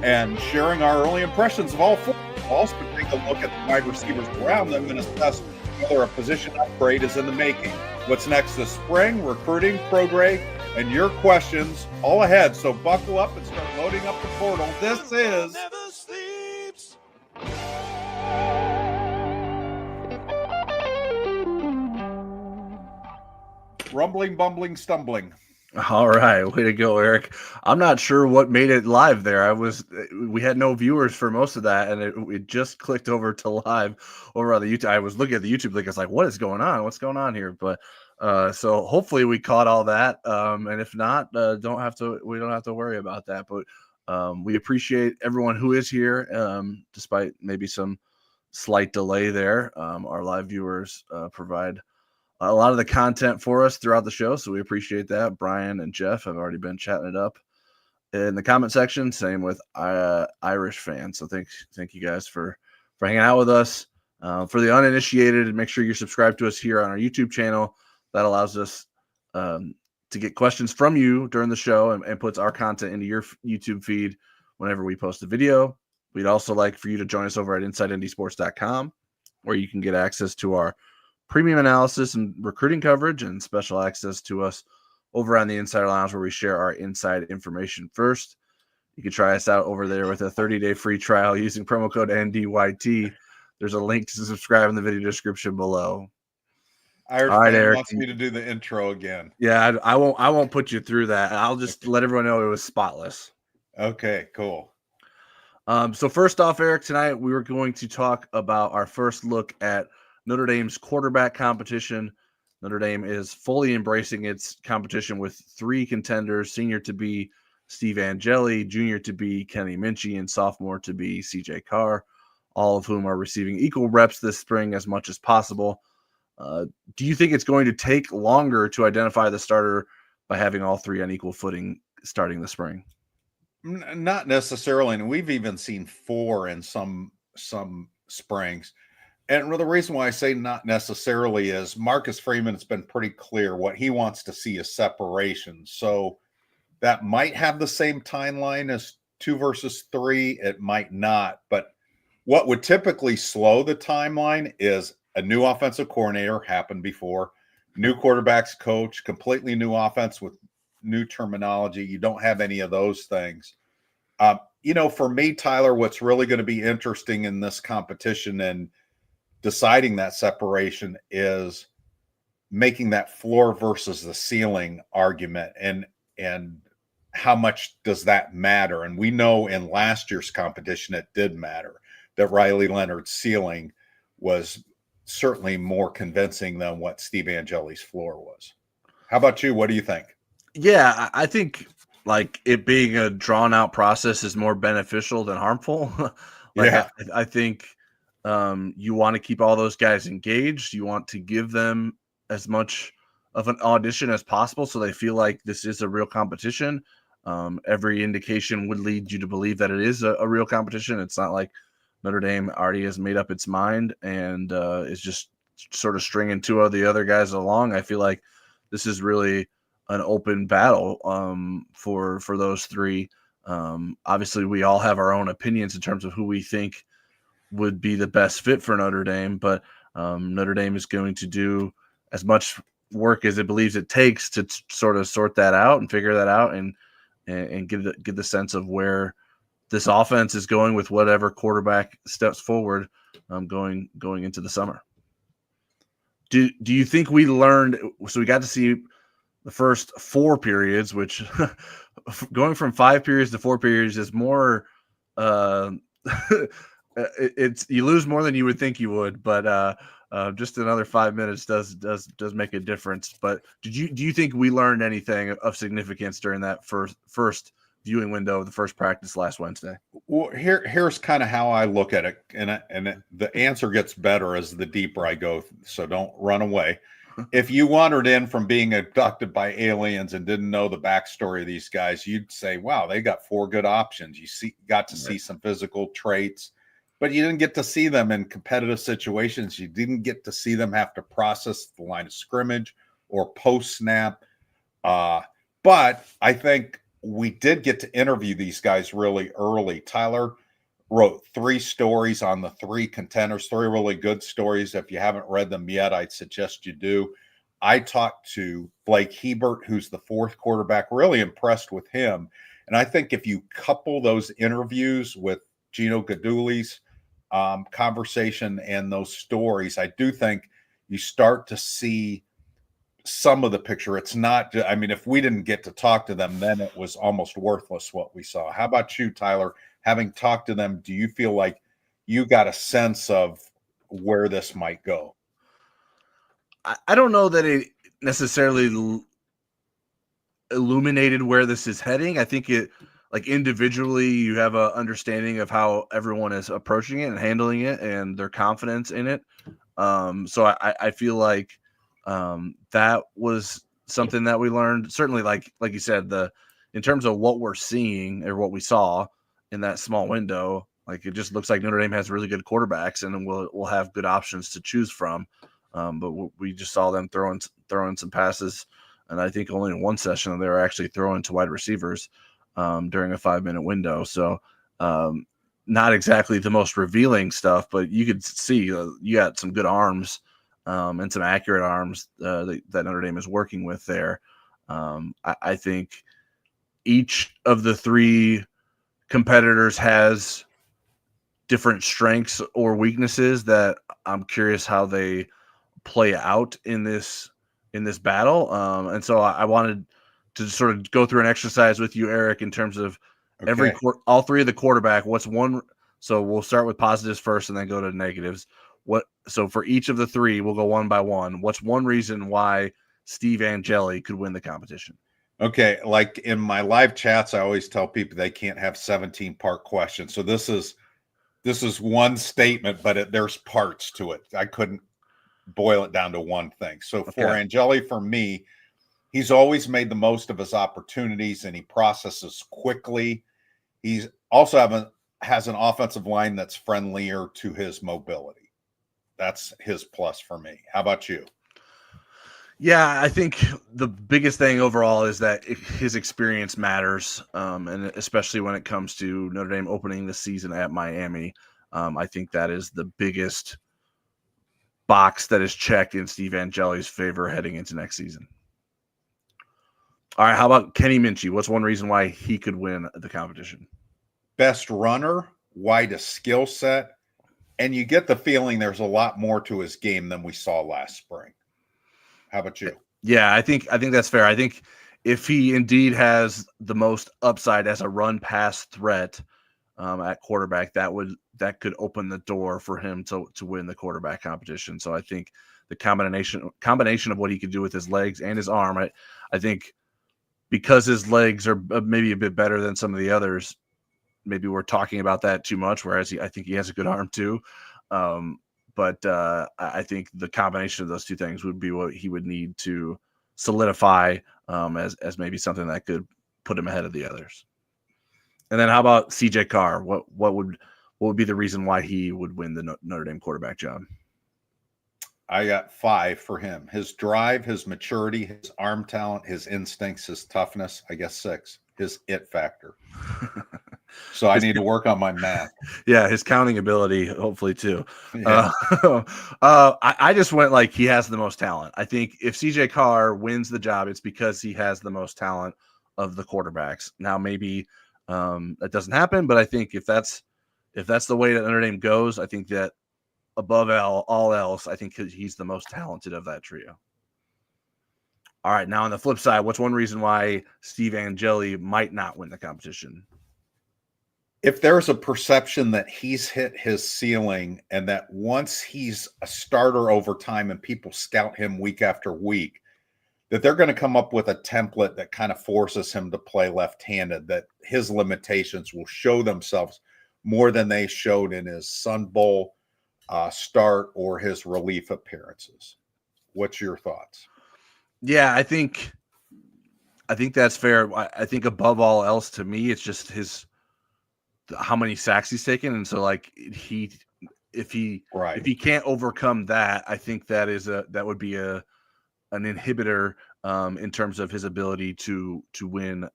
and sharing our early impressions of all four. We'll also take a look at the wide receivers around them and assess whether a position upgrade is in the making. What's next this spring, recruiting, pro grade, and your questions all ahead. So buckle up and start loading up the portal. This is Rumbling, Bumbling, Stumbling. All right, way to go, Eric. I'm not sure what made it live there. We had no viewers for most of that, and it just clicked over to live over on the YouTube. I was looking at the YouTube link. I was like, "What is going on? What's going on here?" But so hopefully we caught all that, and if not, we don't have to worry about that. But we appreciate everyone who is here, despite maybe some slight delay there. Our live viewers provide a lot of the content for us throughout the show, so we appreciate that. Brian and Jeff have already been chatting it up in the comment section. Same with Irish fans. So thank you guys for hanging out with us. For the uninitiated, make sure you're subscribed to us here on our YouTube channel. That allows us to get questions from you during the show and puts our content into your YouTube feed whenever we post a video. We'd also like for you to join us over at InsideNDSports.com, where you can get access to our premium analysis and recruiting coverage and special access to us over on the Insider Lounge, where we share our inside information first. You can try us out over there with a 30-day free trial using promo code NDYT. There's a link to subscribe in the video description below. Irish All right, fan Eric, wants me to do the intro again. Yeah, I won't put you through that. I'll just let everyone know it was spotless. Okay, cool. So first off, Eric, tonight we were going to talk about our first look at Notre Dame's quarterback competition. Notre Dame is fully embracing its competition with three contenders: senior to be Steve Angeli, junior to be Kenny Minchie, and sophomore to be CJ Carr, all of whom are receiving equal reps this spring as much as possible. Do you think it's going to take longer to identify the starter by having all three on equal footing starting the spring? Not necessarily, and we've even seen four in some springs. And the reason why I say not necessarily is Marcus Freeman has been pretty clear what he wants to see is separation. So that might have the same timeline as 2 versus 3. It might not. But what would typically slow the timeline is a new offensive coordinator, happened before, new quarterbacks coach, completely new offense with new terminology. You don't have any of those things. For me, Tyler, what's really going to be interesting in this competition and deciding that separation is making that floor versus the ceiling argument, and how much does that matter? And we know in last year's competition it did matter, that Riley Leonard's ceiling was certainly more convincing than what Steve Angeli's floor was. How about you? What do you think? Yeah, I think like it being a drawn out process is more beneficial than harmful. I think you want to keep all those guys engaged. You want to give them as much of an audition as possible so they feel like this is a real competition. Every indication would lead you to believe that it is a real competition. It's not like Notre Dame already has made up its mind and is just sort of stringing two of the other guys along. I feel like this is really an open battle for those three. Obviously, we all have our own opinions in terms of who we think would be the best fit for Notre Dame, but Notre Dame is going to do as much work as it believes it takes to sort of sort that out and figure that out and get the sense of where this offense is going with whatever quarterback steps forward going into the summer. Do you think we learned? So we got to see the first 4 periods, which going from 5 periods to 4 periods is more. It's you lose more than you would think you would, but just another 5 minutes does make a difference. But do you think we learned anything of significance during that first viewing window of the first practice last Wednesday? Well, here's kind of how I look at it, and the answer gets better as the deeper I go. So don't run away. If you wandered in from being abducted by aliens and didn't know the backstory of these guys, you'd say, "Wow, they got 4 good options." You got to see some physical traits, but you didn't get to see them in competitive situations. You didn't get to see them have to process the line of scrimmage or post snap. But I think we did get to interview these guys really early. Tyler wrote 3 stories on the 3 contenders, 3 really good stories. If you haven't read them yet, I'd suggest you do. I talked to Blake Hebert, who's the 4th quarterback, really impressed with him. And I think if you couple those interviews with Gino Gaduli's conversation and those stories, I do think you start to see some of the picture. It's not, I mean, if we didn't get to talk to them, then it was almost worthless what we saw. How about you, Tyler? Having talked to them, do you feel like you got a sense of where this might go? I don't know that it necessarily illuminated where this is heading. I think it, like, individually, you have a understanding of how everyone is approaching it and handling it and their confidence in it. So I feel like that was something that we learned. Certainly, like you said, in terms of what we're seeing or what we saw in that small window, like, it just looks like Notre Dame has really good quarterbacks, and we'll have good options to choose from. But we just saw them throwing some passes, and I think only in one session they were actually throwing to wide receivers during a 5-minute window. So not exactly the most revealing stuff, but you could see you got some good arms and some accurate arms that Notre Dame is working with there. I think each of the 3 competitors has different strengths or weaknesses that I'm curious how they play out in this battle. And so I wanted to sort of go through an exercise with you, Eric, in terms of Okay. all 3 of the quarterback. What's one? So we'll start with positives first and then go to negatives. So for each of the 3, we'll go one by one. What's one reason why Steve Angeli could win the competition? Okay. Like in my live chats, I always tell people they can't have 17-part questions. So this is one statement, but there's parts to it. I couldn't boil it down to one thing. So for Okay. Angeli, for me, he's always made the most of his opportunities and he processes quickly. He's also has an offensive line that's friendlier to his mobility. That's his plus for me. How about you? Yeah, I think the biggest thing overall is that his experience matters, and especially when it comes to Notre Dame opening the season at Miami. I think that is the biggest box that is checked in Steve Angeli's favor heading into next season. All right, how about Kenny Minchie? What's one reason why he could win the competition? Best runner, widest skill set, and you get the feeling there's a lot more to his game than we saw last spring. How about you? Yeah, I think that's fair. I think if he indeed has the most upside as a run pass threat at quarterback, that could open the door for him to win the quarterback competition. So I think the combination of what he could do with his legs and his arm, I think because his legs are maybe a bit better than some of the others, maybe we're talking about that too much. Whereas I think he has a good arm too. But I think the combination of those 2 things would be what he would need to solidify as maybe something that could put him ahead of the others. And then how about CJ Carr? What would be the reason why he would win the Notre Dame quarterback job? I got 5 for him. His drive, his maturity, his arm talent, his instincts, his toughness. I guess 6. His it factor. So I need to work on my math. Yeah, his counting ability, hopefully too. Yeah. I just went like he has the most talent. I think if CJ Carr wins the job, it's because he has the most talent of the quarterbacks. Now maybe that doesn't happen, but I think if that's the way that Notre Dame goes, I think that above all else, I think he's the most talented of that trio. All right, now on the flip side, what's one reason why Steve Angeli might not win the competition? If there's a perception that he's hit his ceiling and that once he's a starter over time and people scout him week after week, that they're going to come up with a template that kind of forces him to play left-handed, that his limitations will show themselves more than they showed in his Sun Bowl start or his relief appearances. What's your thoughts? Yeah, I think that's fair. I think above all else, to me, it's just how many sacks he's taken, and so like if he can't overcome that, I think that would be an inhibitor in terms of his ability to win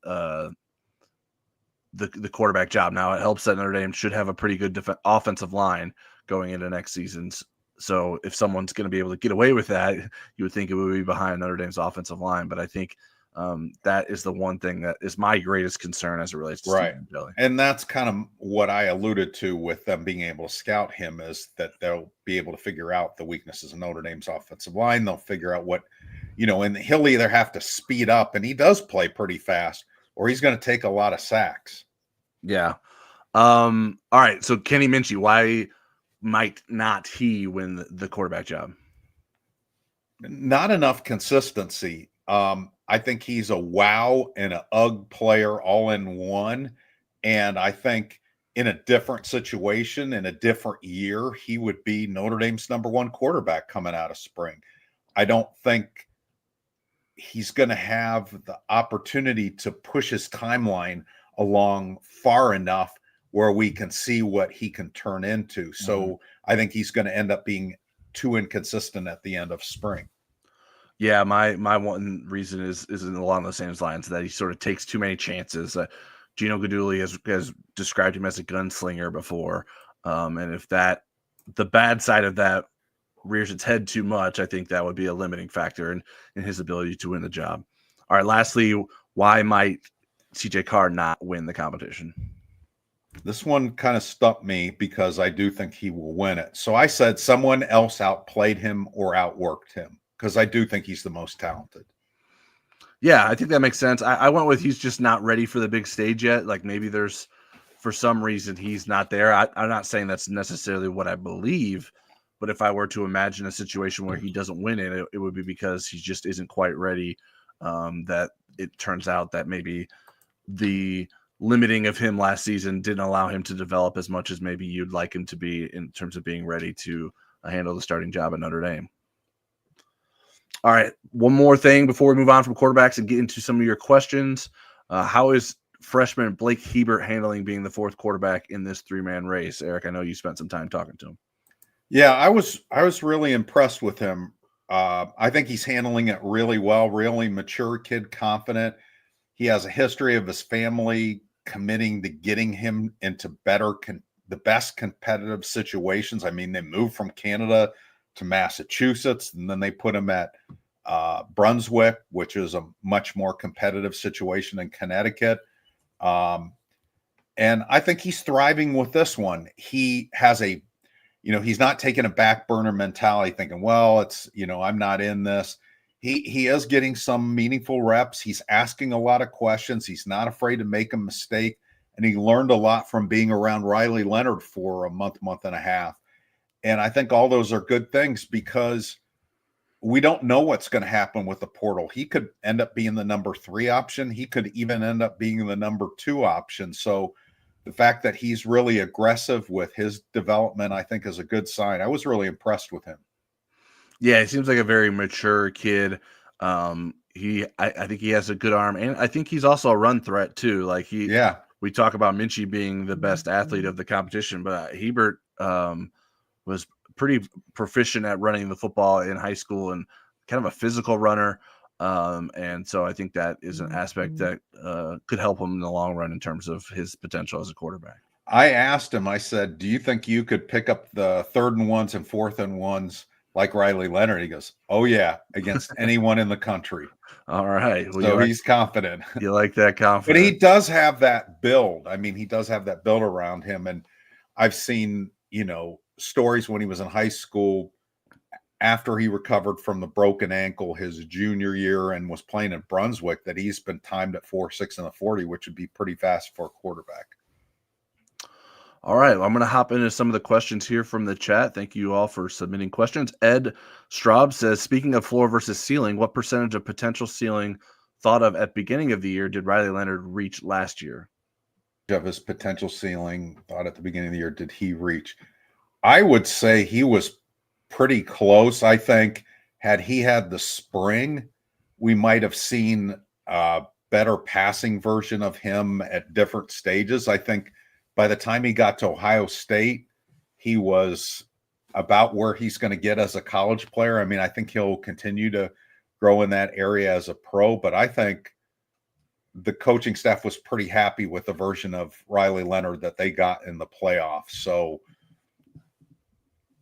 the quarterback job. Now it helps that Notre Dame should have a pretty good offensive line going into next season's. So if someone's going to be able to get away with that, you would think it would be behind Notre Dame's offensive line. But I think that is the one thing that is my greatest concern as it relates to Right. Steve Angeli. And that's kind of what I alluded to with them being able to scout him, is that they'll be able to figure out the weaknesses of Notre Dame's offensive line. They'll figure out what, and he'll either have to speed up, and he does play pretty fast, or he's going to take a lot of sacks. Yeah. All right. So Kenny Minchie, why might not he win the quarterback job? Not enough consistency. I think he's a wow and a UG player all in one. And I think in a different situation, in a different year, he would be Notre Dame's number one quarterback coming out of spring. I don't think he's going to have the opportunity to push his timeline along far enough where we can see what he can turn into. So I think he's going to end up being too inconsistent at the end of spring. Yeah, my one reason is along the same lines, that he sort of takes too many chances. Gino Guidugli has described him as a gunslinger before, and if the bad side of that rears its head too much, I think that would be a limiting factor in his ability to win the job. All right, lastly, why might CJ Carr not win the competition? This one kind of stumped me because I do think he will win it. So I said someone else outplayed him or outworked him, because I do think he's the most talented. Yeah, I think that makes sense. I went with he's just not ready for the big stage yet. Like maybe there's, for some reason, he's not there. I'm not saying that's necessarily what I believe, but if I were to imagine a situation where he doesn't win it would be because he just isn't quite ready. That it turns out that maybe the limiting of him last season didn't allow him to develop as much as maybe you'd like him to be in terms of being ready to handle the starting job at Notre Dame. All right, one more thing before we move on from quarterbacks and get into some of your questions. How is freshman Blake Hebert handling being the fourth quarterback in this three-man race? Eric, I know you spent some time talking to him. Yeah, I was really impressed with him. I think he's handling it really well, really mature kid, confident. He has a history of his family committing to getting him into the best competitive situations. I mean, they moved from Canada to Massachusetts, and then they put him at Brunswick, which is a much more competitive situation in Connecticut. And I think he's thriving with this one. He has he's not taking a back burner mentality thinking, well, it's, I'm not in this. He is getting some meaningful reps. He's asking a lot of questions. He's not afraid to make a mistake. And he learned a lot from being around Riley Leonard for a month and a half. And I think all those are good things, because we don't know what's going to happen with the portal. He could end up being the number 3 option. He could even end up being the number 2 option. So the fact that he's really aggressive with his development, I think, is a good sign. I was really impressed with him. Yeah, he seems like a very mature kid. I think he has a good arm, and I think he's also a run threat too. Like we talk about Minchie being the best athlete of the competition, but Hebert was pretty proficient at running the football in high school and kind of a physical runner. And so I think that is an aspect that could help him in the long run in terms of his potential as a quarterback. I asked him, I said, do you think you could pick up the 3rd and 1s and 4th and 1s like Riley Leonard? He goes, oh yeah, against anyone in the country. All right. Well, so he's confident. You like that confidence. But he does have that build. I mean, he does have that build around him. And I've seen, stories when he was in high school after he recovered from the broken ankle his junior year and was playing at Brunswick, that he's been timed at 4.6 in the 40, which would be pretty fast for a quarterback. All right, well, I'm going to hop into some of the questions here from the chat. Thank you all for submitting questions. Ed Straub says, speaking of floor versus ceiling, what percentage of potential ceiling thought of at beginning of the year did Riley Leonard reach last year? Of his potential ceiling thought at the beginning of the year did he reach? I would say he was pretty close. I think had he had the spring, we might have seen a better passing version of him at different stages. I think by the time he got to Ohio State, he was about where he's going to get as a college player. I mean, I think he'll continue to grow in that area as a pro, but I think the coaching staff was pretty happy with the version of Riley Leonard that they got in the playoffs. So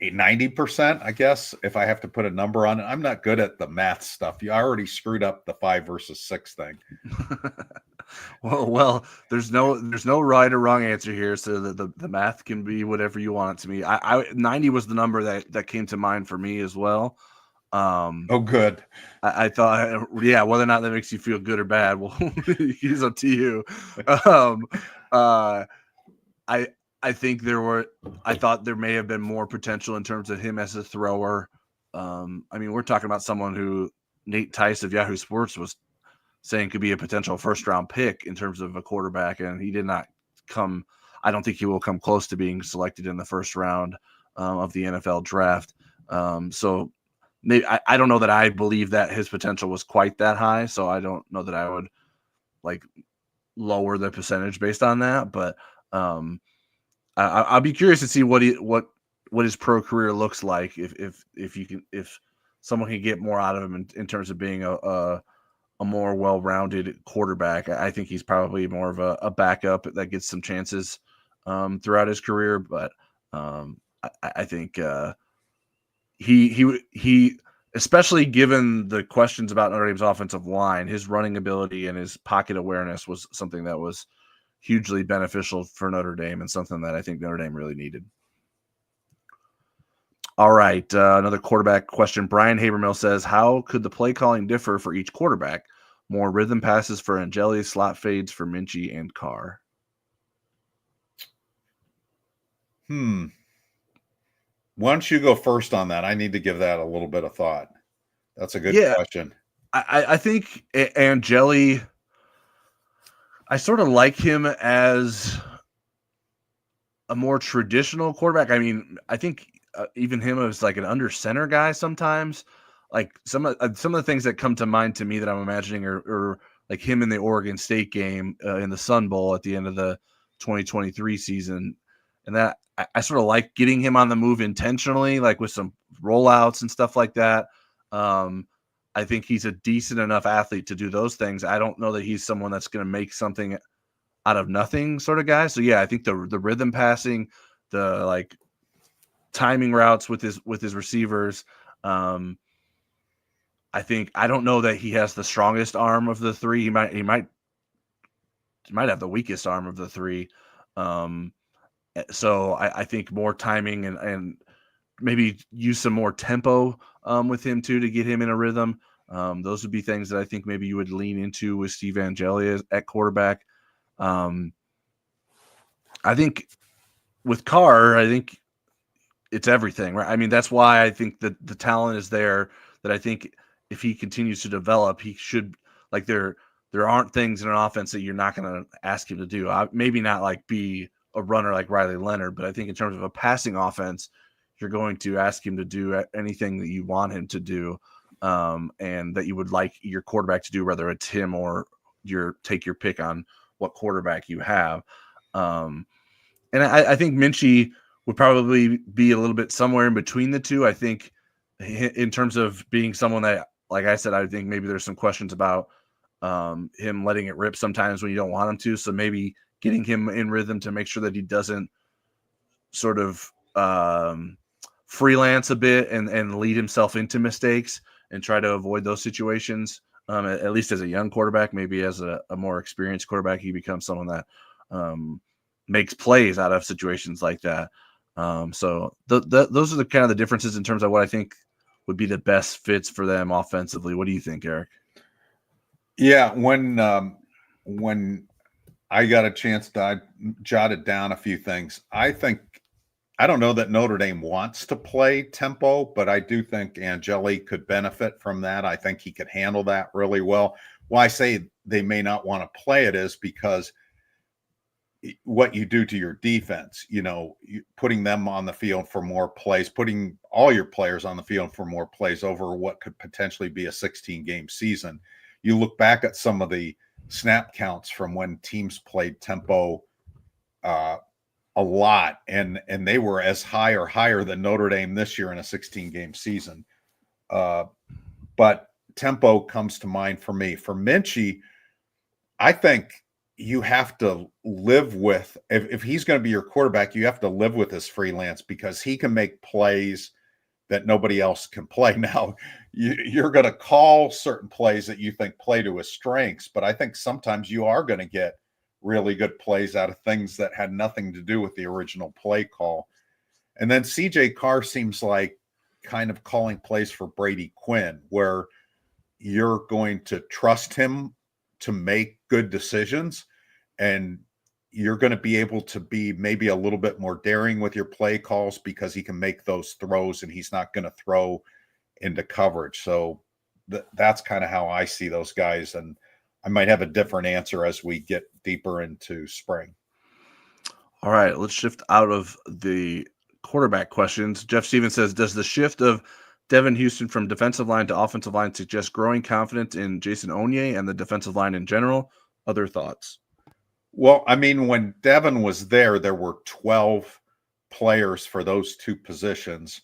90%, I guess, if I have to put a number on it. I'm not good at the math stuff. You already screwed up the 5 versus 6 thing. Well, there's no right or wrong answer here, so the math can be whatever you want it to be. 90 was the number that came to mind for me as well. Oh, good. I thought, yeah, whether or not that makes you feel good or bad, well, it's up to you. I think I thought there may have been more potential in terms of him as a thrower. I mean, we're talking about someone who Nate Tice of Yahoo Sports was saying could be a potential first-round pick in terms of a quarterback, and he did not come. I don't think he will come close to being selected in the first round of the NFL draft. So maybe I don't know that I believe that his potential was quite that high. So I don't know that I would like lower the percentage based on that. But I'll be curious to see what his pro career looks like if someone can get more out of him in terms of being a more well-rounded quarterback. I think he's probably more of a backup that gets some chances throughout his career. But I think he, especially given the questions about Notre Dame's offensive line, his running ability and his pocket awareness was something that was hugely beneficial for Notre Dame and something that I think Notre Dame really needed. All right, another quarterback question. Brian Habermill says, how could the play calling differ for each quarterback? More rhythm passes for Angeli, slot fades for Minchie and Carr. Why don't you go first on that? I need to give that a little bit of thought. That's a good question. I think Angeli, I sort of like him as a more traditional quarterback. I mean, I think even him as like an under center guy sometimes. Like some of the things that come to mind to me that I'm imagining are like him in the Oregon State game in the Sun Bowl at the end of the 2023 season, and that I sort of like getting him on the move intentionally, like with some rollouts and stuff like that. I think he's a decent enough athlete to do those things. I don't know that he's someone that's going to make something out of nothing sort of guy. So yeah, I think the rhythm passing, the like timing routes with his receivers. I don't know that he has the strongest arm of the three. He might have the weakest arm of the three. So I think more timing and maybe use some more tempo with him too to get him in a rhythm. Those would be things that I think maybe you would lean into with Steve Angeli at quarterback. I think with Carr, I think it's everything, right? I mean, that's why I think that the talent is there, that I think if he continues to develop, he should, like, there aren't things in an offense that you're not going to ask him to do. Maybe not like be a runner like Riley Leonard, but I think in terms of a passing offense, you're going to ask him to do anything that you want him to do, and that you would like your quarterback to do, whether it's him or take your pick on what quarterback you have. And I think Minchie would probably be a little bit somewhere in between the two. I think in terms of being someone that, like I said, I think maybe there's some questions about him letting it rip sometimes when you don't want him to. So maybe getting him in rhythm to make sure that he doesn't sort of freelance a bit and lead himself into mistakes and try to avoid those situations. At least as a young quarterback, maybe as a more experienced quarterback, he becomes someone that makes plays out of situations like that. So those are the kind of the differences in terms of what I think would be the best fits for them offensively. What do you think, Eric? Yeah, when I got a chance to, I jotted down a few things. I don't know that Notre Dame wants to play tempo, but I do think Angeli could benefit from that. I think he could handle that really well. Why I say they may not want to play it is because what you do to your defense, putting them on the field for more plays, putting all your players on the field for more plays over what could potentially be a 16-game season. You look back at some of the snap counts from when teams played tempo a lot, and they were as high or higher than Notre Dame this year in a 16-game season. But tempo comes to mind for me. For Minchie, I think you have to live with if he's going to be your quarterback, you have to live with his freelance because he can make plays that nobody else can play. Now, you're going to call certain plays that you think play to his strengths, but I think sometimes you are going to get really good plays out of things that had nothing to do with the original play call. And then CJ Carr seems like kind of calling plays for Brady Quinn, where you're going to trust him to make good decisions, and you're going to be able to be maybe a little bit more daring with your play calls because he can make those throws and he's not going to throw into coverage. So that's kind of how I see those guys. And I might have a different answer as we get deeper into spring. All right, let's shift out of the quarterback questions. Jeff Stevens says, does the shift of Devin Houston from defensive line to offensive line suggest growing confidence in Jason Onye and the defensive line in general? Other thoughts? Well, I mean, when Devin was there were 12 players for those two positions.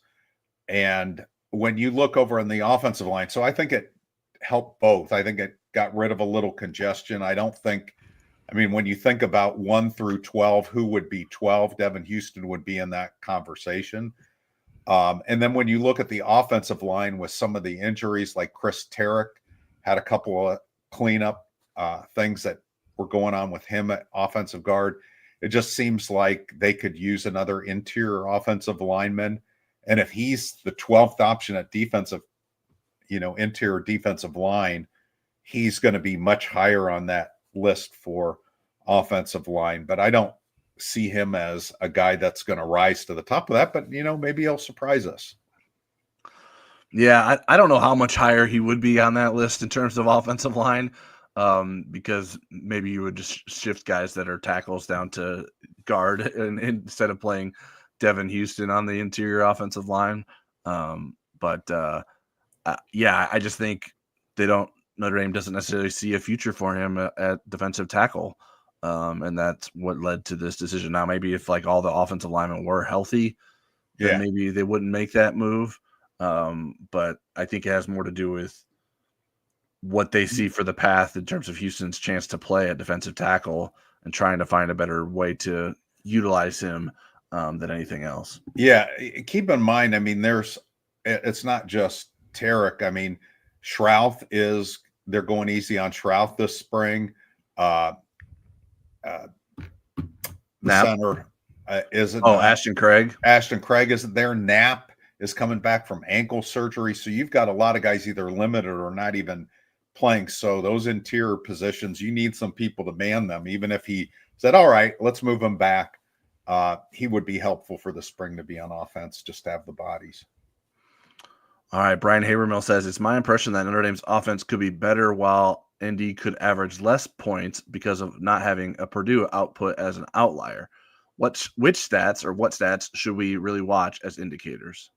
And when you look over on the offensive line, so I think it helped both. I think it got rid of a little congestion. When you think about 1 through 12, who would be 12? Devin Houston would be in that conversation. And then when you look at the offensive line with some of the injuries, like Chris Tarrick had a couple of cleanup things that were going on with him at offensive guard. It just seems like they could use another interior offensive lineman. And if he's the 12th option at defensive, interior defensive line, he's going to be much higher on that list for offensive line. But I don't see him as a guy that's going to rise to the top of that, but maybe he'll surprise us. Yeah, I don't know how much higher he would be on that list in terms of offensive line, because maybe you would just shift guys that are tackles down to guard and instead of playing Devin Houston on the interior offensive line. I just think Notre Dame doesn't necessarily see a future for him at defensive tackle. And that's what led to this decision. Now, maybe if like all the offensive linemen were healthy, then maybe they wouldn't make that move. But I think it has more to do with what they see for the path in terms of Houston's chance to play at defensive tackle and trying to find a better way to utilize him than anything else. Yeah. Keep in mind, it's not just Tarek. Schrouth they're going easy on Schrouth this spring. The center isn't. Ashton Craig. Ashton Craig isn't there. Knapp is coming back from ankle surgery. So you've got a lot of guys either limited or not even playing. So those interior positions, you need some people to man them. Even if he said, all right, let's move him back, he would be helpful for the spring to be on offense, just to have the bodies. All right, Brian Habermill says, it's my impression that Notre Dame's offense could be better while ND could average less points because of not having a Purdue output as an outlier. What stats should we really watch as indicators?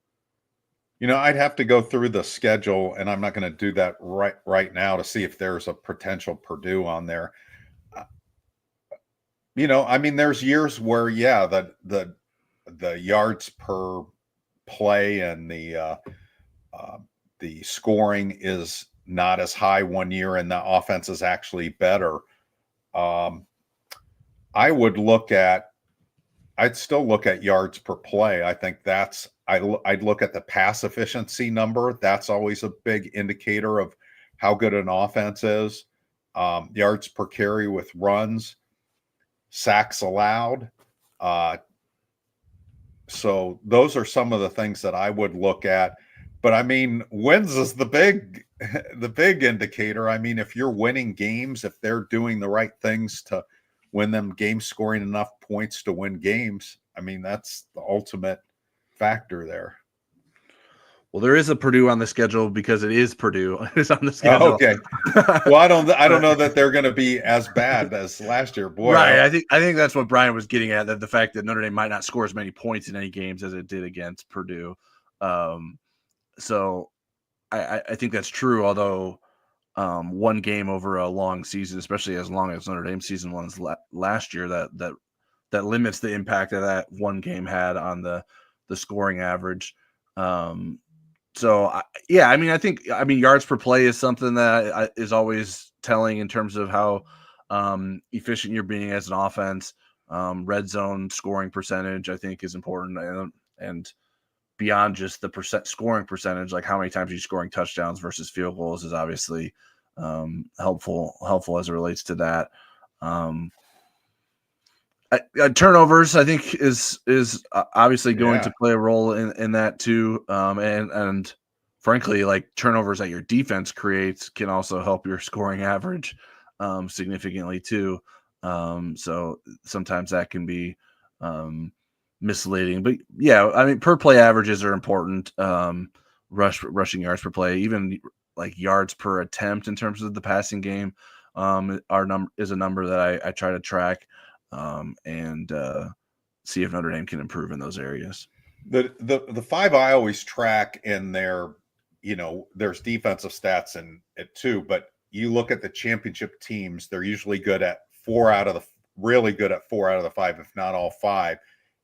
I'd have to go through the schedule, and I'm not going to do that right now to see if there's a potential Purdue on there. There's years where, the yards per play and the scoring is not as high one year and the offense is actually better. I'd still look at yards per play. I think I'd look at the pass efficiency number. That's always a big indicator of how good an offense is. Yards per carry with runs, sacks allowed. So those are some of the things that I would look at. But wins is the big indicator. If you're winning games, if they're doing the right things to win them games, scoring enough points to win games, that's the ultimate factor there. Well, there is a Purdue on the schedule because it is Purdue. It's on the schedule. Okay. Well, I don't know that they're going to be as bad as last year. Boy, right. I think that's what Brian was getting at, that the fact that Notre Dame might not score as many points in any games as it did against Purdue. So I think that's true, although one game over a long season, especially as long as Notre Dame season was last year, that limits the impact that one game had on the scoring average. I think yards per play is something that is always telling in terms of how efficient you're being as an offense. Red zone scoring percentage, I think, is important, and beyond just the scoring percentage, like how many times you're scoring touchdowns versus field goals is obviously helpful as it relates to that. Turnovers, I think, is obviously going to play a role in that too. And frankly, like turnovers that your defense creates can also help your scoring average significantly too. So sometimes that can be misleading. But yeah, I mean, per play averages are important. Rushing yards per play, even like yards per attempt in terms of the passing game, is a number that I try to track. And see if Notre Dame can improve in those areas. The five I always track in their, there's defensive stats in it too, but you look at the championship teams, they're usually really good at 4 out of the 5, if not all 5.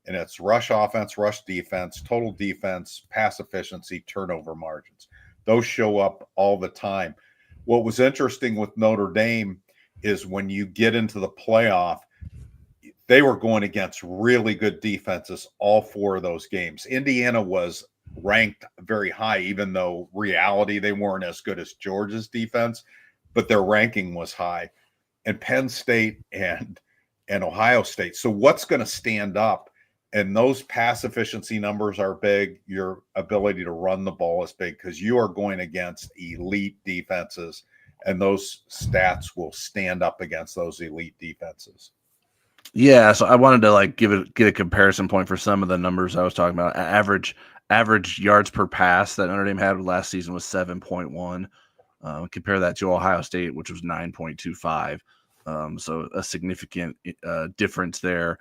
And it's rush offense, rush defense, total defense, pass efficiency, turnover margins. Those show up all the time. What was interesting with Notre Dame is when you get into the playoff, they were going against really good defenses all 4 of those games. Indiana was ranked very high, even though reality they weren't as good as Georgia's defense, but their ranking was high. And Penn State and Ohio State. So what's going to stand up? And those pass efficiency numbers are big. Your ability to run the ball is big because you are going against elite defenses, and those stats will stand up against those elite defenses. Yeah, so I wanted to get a comparison point for some of the numbers I was talking about. Average yards per pass that Notre Dame had last season was 7.1. Compare that to Ohio State, which was 9.25. So a significant difference there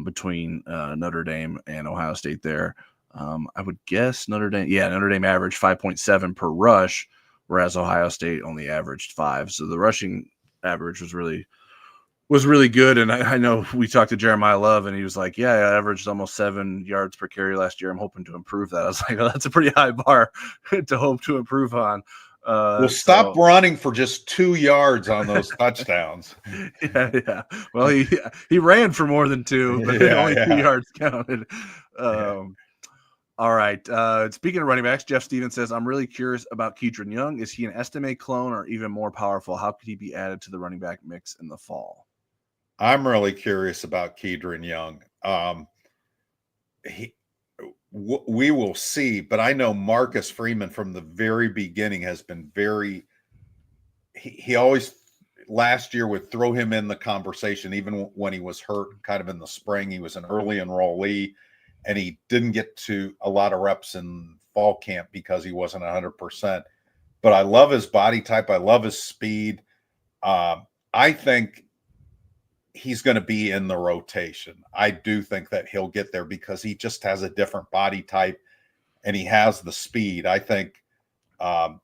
between Notre Dame and Ohio State there. I would guess Notre Dame averaged 5.7 per rush, whereas Ohio State only averaged 5. So the rushing average was really good. And I know we talked to Jeremiah Love, and he was like, yeah, I averaged almost 7 yards per carry last year. I'm hoping to improve that. I was like, oh, that's a pretty high bar to hope to improve on. Stop running for just 2 yards on those touchdowns. Yeah. Well, he ran for more than 2, but only 2 yards counted. All right. Speaking of running backs, Jeff Stevens says, I'm really curious about Kedron Young. Is he an Estime clone or even more powerful? How could he be added to the running back mix in the fall? I'm really curious about Kedron Young. We will see, but I know Marcus Freeman from the very beginning has been he always last year would throw him in the conversation, even when he was hurt kind of in the spring. He was an early enrollee, and he didn't get to a lot of reps in fall camp because he wasn't 100%. But I love his body type. I love his speed. I think he's going to be in the rotation. I do think that he'll get there because he just has a different body type and he has the speed. I think, the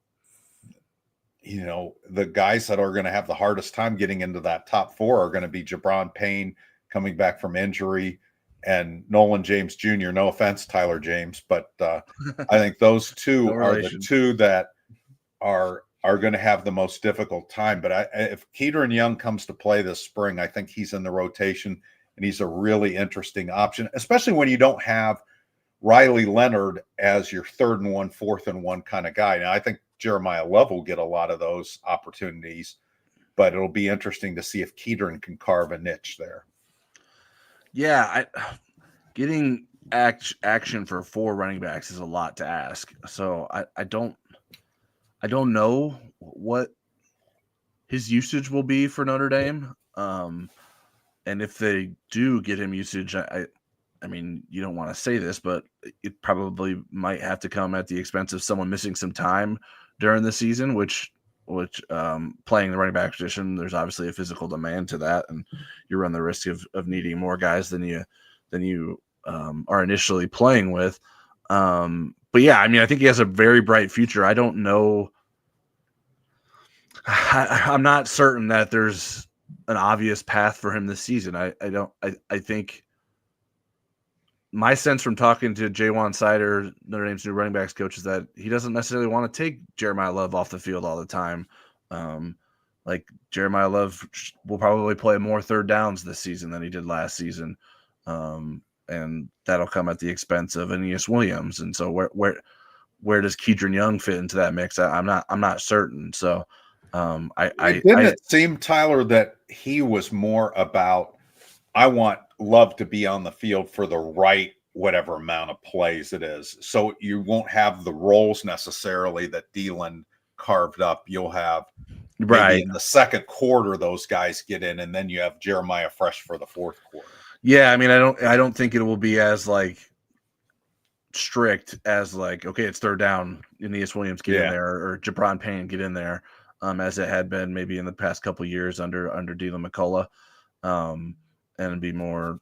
guys that are going to have the hardest time getting into that top 4 are going to be Jabron Payne coming back from injury and Nolan James Jr. No offense, Tyler James, but I think those two are the two that are going to have the most difficult time. But if Kedron Young comes to play this spring, I think he's in the rotation, and he's a really interesting option, especially when you don't have Riley Leonard as your 3rd and 1, 4th and 1 kind of guy. Now, I think Jeremiah Love will get a lot of those opportunities, but it'll be interesting to see if Kedron can carve a niche there. Yeah, getting action for 4 running backs is a lot to ask. So I don't know what his usage will be for Notre Dame. And if they do get him usage, I mean, you don't want to say this, but it probably might have to come at the expense of someone missing some time during the season, which playing the running back position, there's obviously a physical demand to that, and you run the risk of needing more guys than you are initially playing with. But yeah, I mean, I think he has a very bright future. I don't know. I'm not certain that there's an obvious path for him this season. I think my sense from talking to Jaywan Sider, Notre Dame's new running backs coach, is that he doesn't necessarily want to take Jeremiah Love off the field all the time. Like Jeremiah Love will probably play more third downs this season than he did last season. And that'll come at the expense of Aeneas Williams. And so where does Keedron Young fit into that mix? I'm not certain. So Didn't it seem, Tyler, that he was more about, I want Love to be on the field for the right whatever amount of plays it is. So you won't have the roles necessarily that Dylan carved up. You'll have maybe in the second quarter those guys get in, and then you have Jeremiah fresh for the fourth quarter. Yeah, I mean, I don't think it will be as like strict as like, okay, it's third down, Aeneas Williams get in there, or Jabron Payne get in there, as it had been maybe in the past couple of years under Dylan McCullough, and be more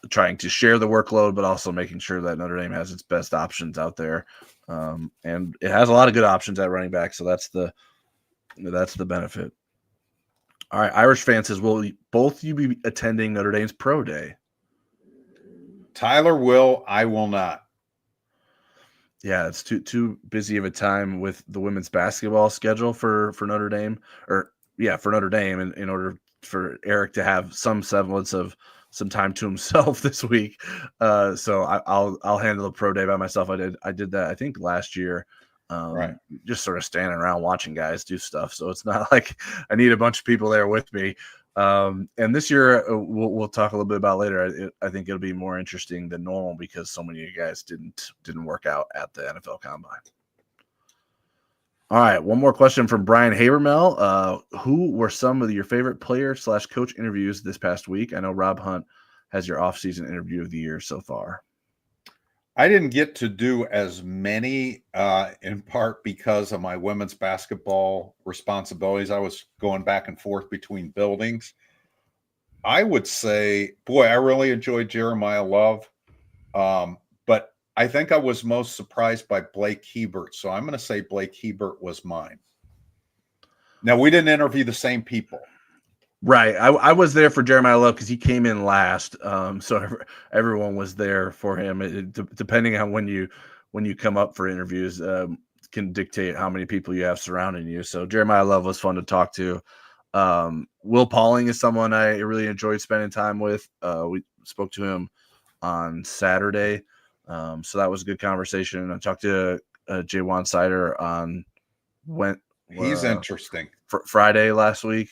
trying to share the workload, but also making sure that Notre Dame has its best options out there, and it has a lot of good options at running back, so that's the benefit. All right, Irish fan says, will both you be attending Notre Dame's Pro Day? Tyler will. I will not. Yeah, it's too busy of a time with the women's basketball schedule for Notre Dame, for Notre Dame, in order for Eric to have some semblance of some time to himself this week. So I'll handle the pro day by myself. I did that, I think, last year. Right. Just sort of standing around watching guys do stuff. So it's not like I need a bunch of people there with me. And this year we'll talk a little bit about later. I think it'll be more interesting than normal because so many of you guys didn't work out at the NFL Combine. All right, one more question from Brian Habermel. Who were some of your favorite player/coach interviews this past week? I know Rob Hunt has your off-season interview of the year so far. I didn't get to do as many, in part because of my women's basketball responsibilities. I was going back and forth between buildings. I would say, boy, I really enjoyed Jeremiah Love. But I think I was most surprised by Blake Hebert. So I'm going to say Blake Hebert was mine. Now, we didn't interview the same people. Right. I was there for Jeremiah Love because he came in last. So everyone was there for him. Depending on when you come up for interviews, can dictate how many people you have surrounding you. So Jeremiah Love was fun to talk to. Will Pauling is someone I really enjoyed spending time with. We spoke to him on Saturday. So that was a good conversation. I talked to Jaywan Sider on he's interesting. Friday last week.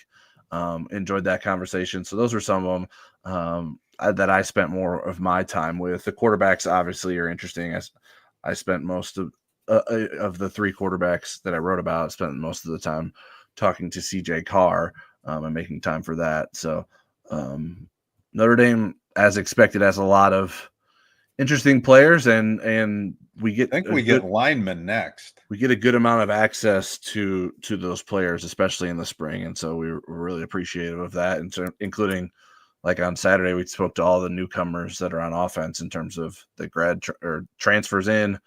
Enjoyed that conversation. So those are some of them that I spent more of my time with. The quarterbacks obviously are interesting. I spent most of the three quarterbacks that I wrote about, spent most of the time talking to CJ Carr and making time for that. So Notre Dame, as expected, has a lot of interesting players, and we get linemen next. We get a good amount of access to those players, especially in the spring, and so we're really appreciative of that. And including, like on Saturday, we spoke to all the newcomers that are on offense in terms of the grad or transfers in,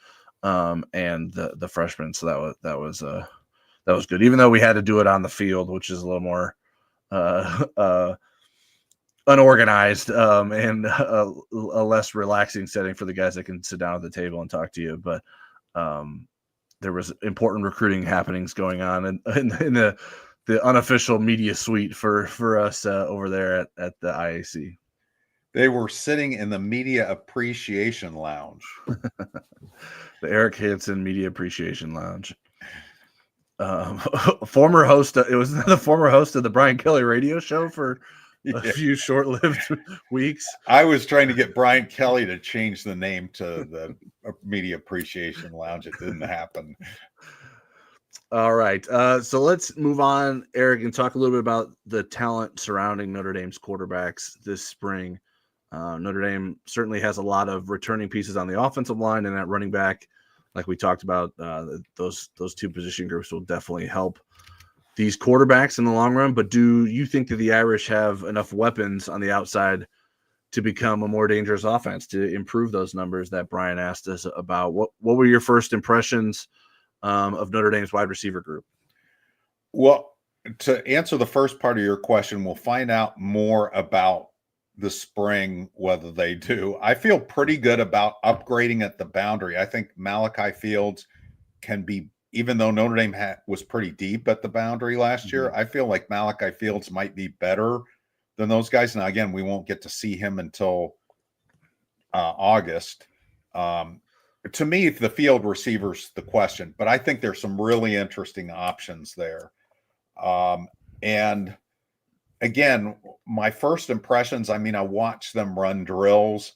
and the freshmen. So that was good, even though we had to do it on the field, which is a little more unorganized and a less relaxing setting for the guys that can sit down at the table and talk to you. But there was important recruiting happenings going on in the unofficial media suite for us over there at the IAC. They were sitting in the Media Appreciation Lounge. The Eric Hansen Media Appreciation Lounge. Former host, it was the former host of the Brian Kelly radio show for a few short-lived weeks. I was trying to get Brian Kelly to change the name to the Media Appreciation Lounge. It didn't happen. All right. So let's move on, Eric, and talk a little bit about the talent surrounding Notre Dame's quarterbacks this spring. Notre Dame certainly has a lot of returning pieces on the offensive line, and at running back, like we talked about, those two position groups will definitely help these quarterbacks in the long run. But do you think that the Irish have enough weapons on the outside to become a more dangerous offense, to improve those numbers that Brian asked us about? What were your first impressions of Notre Dame's wide receiver group? Well, to answer the first part of your question, we'll find out more about the spring, whether they do. I feel pretty good about upgrading at the boundary. I think Malachi Fields can be even though Notre Dame was pretty deep at the boundary last year, I feel like Malachi Fields might be better than those guys. Now, again, we won't get to see him until August. To me, the field receiver's the question, but I think there's some really interesting options there. And again, my first impressions, I mean, I watched them run drills.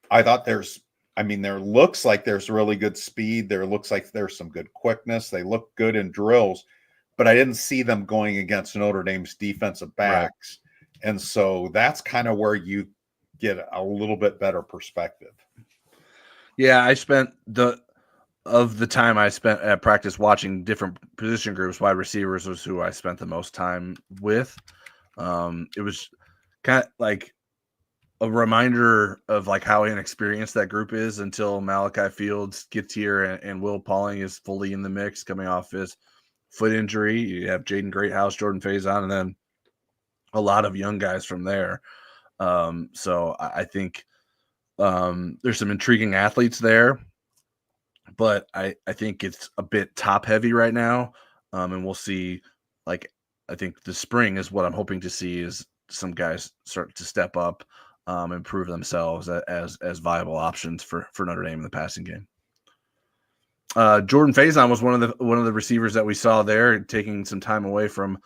I thought there looks like there's really good speed. There looks like there's some good quickness. They look good in drills, but I didn't see them going against Notre Dame's defensive backs. Right. And so that's kind of where you get a little bit better perspective. Yeah, I spent the time I spent at practice watching different position groups. Wide receivers was who I spent the most time with. It was kind of like a reminder of like how inexperienced that group is until Malachi Fields gets here and Will Pauling is fully in the mix coming off his foot injury. You have Jaden Greathouse, Jordan Faison, and then a lot of young guys from there. So I think there's some intriguing athletes there, but I think it's a bit top heavy right now. And we'll see, like, I think the spring is what I'm hoping to see is some guys start to step up, and prove themselves as viable options for Notre Dame in the passing game. Jordan Faison was one of the receivers that we saw there, taking some time away from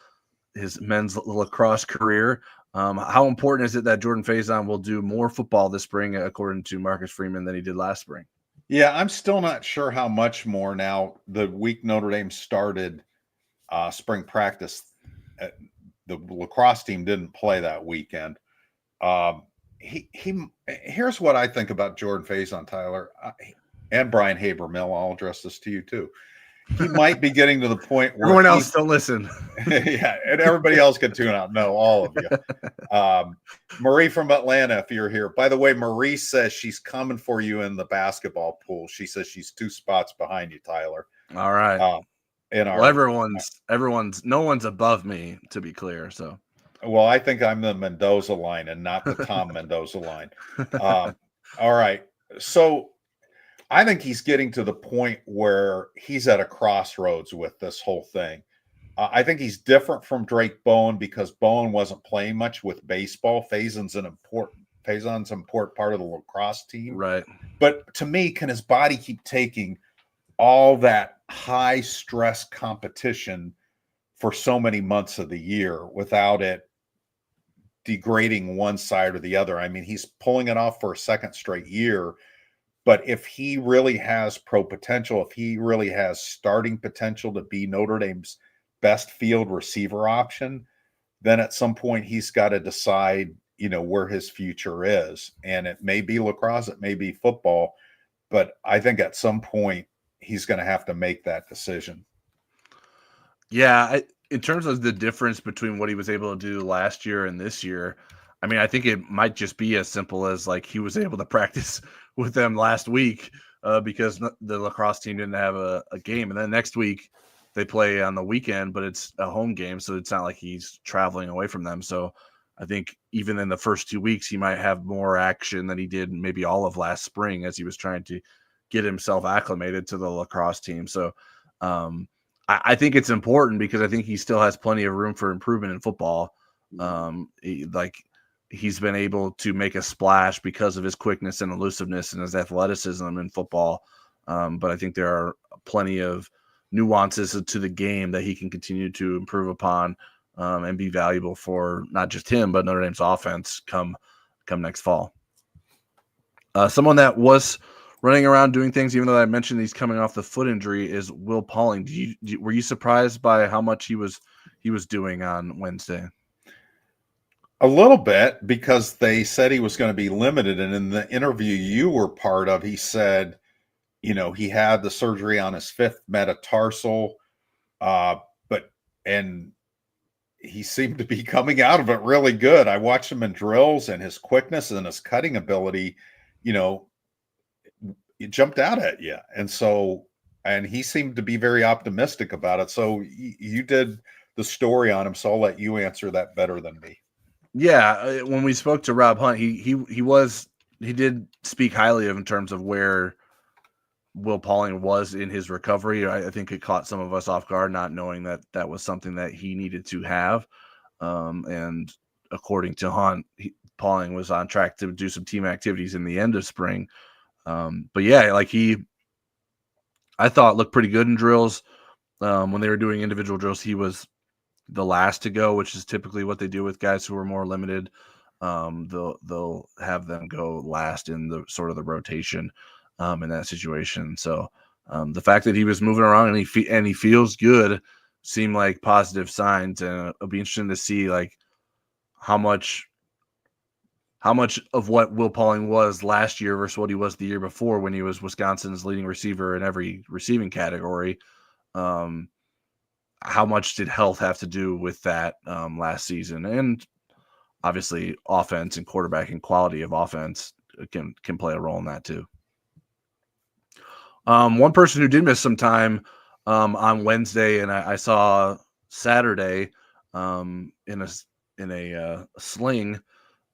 his men's lacrosse career. How important is it that Jordan Faison will do more football this spring, according to Marcus Freeman, than he did last spring? Yeah, I'm still not sure how much more now. The week Notre Dame started spring practice, the lacrosse team didn't play that weekend. Here's what I think about Jordan Faison, Tyler, and Brian Haber-Mill. I'll address this to you too. He might be getting to the point where everyone else don't listen. Yeah, and everybody else can tune out. No, all of you. Marie from Atlanta, if you're here. By the way, Marie says she's coming for you in the basketball pool. She says she's 2 spots behind you, Tyler. All right. Everyone's no one's above me, to be clear. So, well, I think I'm the Mendoza line and not the Tom Mendoza line. All right. So I think he's getting to the point where he's at a crossroads with this whole thing. I think he's different from Drake Bowen because Bowen wasn't playing much with baseball. Faison's an important part of the lacrosse team. Right. But to me, can his body keep taking all that high stress competition for so many months of the year without it degrading one side or the other? I mean, he's pulling it off for a second straight year. But if he really has pro potential, if he really has starting potential to be Notre Dame's best field receiver option, then at some point he's got to decide, where his future is. And it may be lacrosse, it may be football, but I think at some point he's going to have to make that decision. Yeah, in terms of the difference between what he was able to do last year and this year, I mean, I think it might just be as simple as like he was able to practice with them last week because the lacrosse team didn't have a game. And then next week they play on the weekend, but it's a home game. So it's not like he's traveling away from them. So I think even in the first 2 weeks, he might have more action than he did maybe all of last spring as he was trying to get himself acclimated to the lacrosse team. So I think it's important because I think he still has plenty of room for improvement in football. He's been able to make a splash because of his quickness and elusiveness and his athleticism in football. But I think there are plenty of nuances to the game that he can continue to improve upon and be valuable for not just him, but Notre Dame's offense come next fall. Someone that was running around doing things, even though I mentioned he's coming off the foot injury, is Will Pauling. Were you surprised by how much he was doing on Wednesday? A little bit, because they said he was going to be limited. And in the interview you were part of, he said, he had the surgery on his 5th metatarsal, and he seemed to be coming out of it really good. I watched him in drills, and his quickness and his cutting ability, it jumped out at you. And he seemed to be very optimistic about it. So you did the story on him, so I'll let you answer that better than me. Yeah, when we spoke to Rob Hunt, he did speak highly of in terms of where Will Pauling was in his recovery. I think it caught some of us off guard, not knowing that that was something that he needed to have. And according to Hunt, Pauling was on track to do some team activities in the end of spring. But yeah, like I thought looked pretty good in drills. When they were doing individual drills, he was the last to go, which is typically what they do with guys who are more limited. They'll have them go last in the sort of the rotation in that situation. So the fact that he was moving around and he feels good seemed like positive signs, and it'll be interesting to see like how much of what Will Pauling was last year versus what he was the year before when he was Wisconsin's leading receiver in every receiving category. Um, how much did health have to do with that last season? And obviously offense and quarterback and quality of offense can play a role in that too. One person who did miss some time on Wednesday, and I saw Saturday in a sling.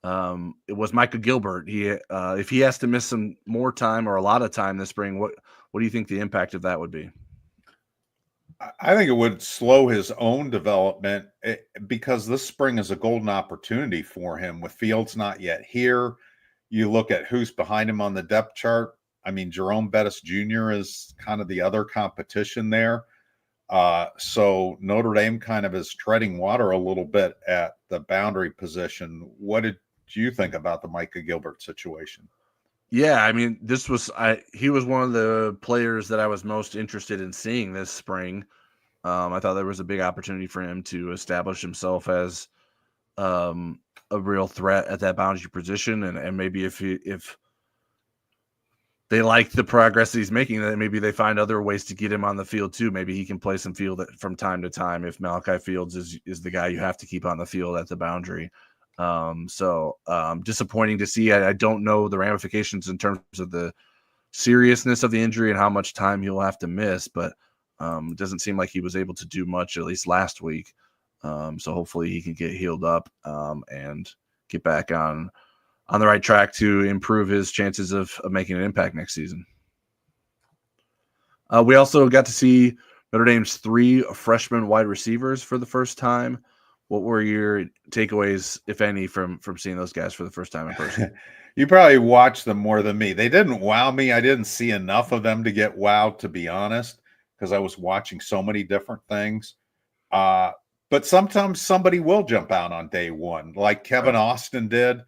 It was Micah Gilbert. He if he has to miss some more time or a lot of time this spring, what do you think the impact of that would be? I think it would slow his own development because this spring is a golden opportunity for him with Fields not yet here. You look at who's behind him on the depth chart. I mean, Jerome Bettis Jr. is kind of the other competition there. So Notre Dame kind of is treading water a little bit at the boundary position. What did you think about the Micah Gilbert situation? Yeah, I mean, he was one of the players that I was most interested in seeing this spring. I thought there was a big opportunity for him to establish himself as a real threat at that boundary position, and maybe if they like the progress that he's making, then maybe they find other ways to get him on the field too. Maybe he can play some field from time to time if Malachi Fields is the guy you have to keep on the field at the boundary. So disappointing to see. I don't know the ramifications in terms of the seriousness of the injury and how much time he'll have to miss, but it doesn't seem like he was able to do much, at least last week. So hopefully he can get healed up and get back on the right track to improve his chances of making an impact next season. We also got to see Notre Dame's 3 freshman wide receivers for the first time. What were your takeaways, if any, from seeing those guys for the first time in person? You probably watched them more than me. They didn't wow me. I didn't see enough of them to get wowed, to be honest, because I was watching so many different things. But sometimes somebody will jump out on day one, like Kevin Austin did.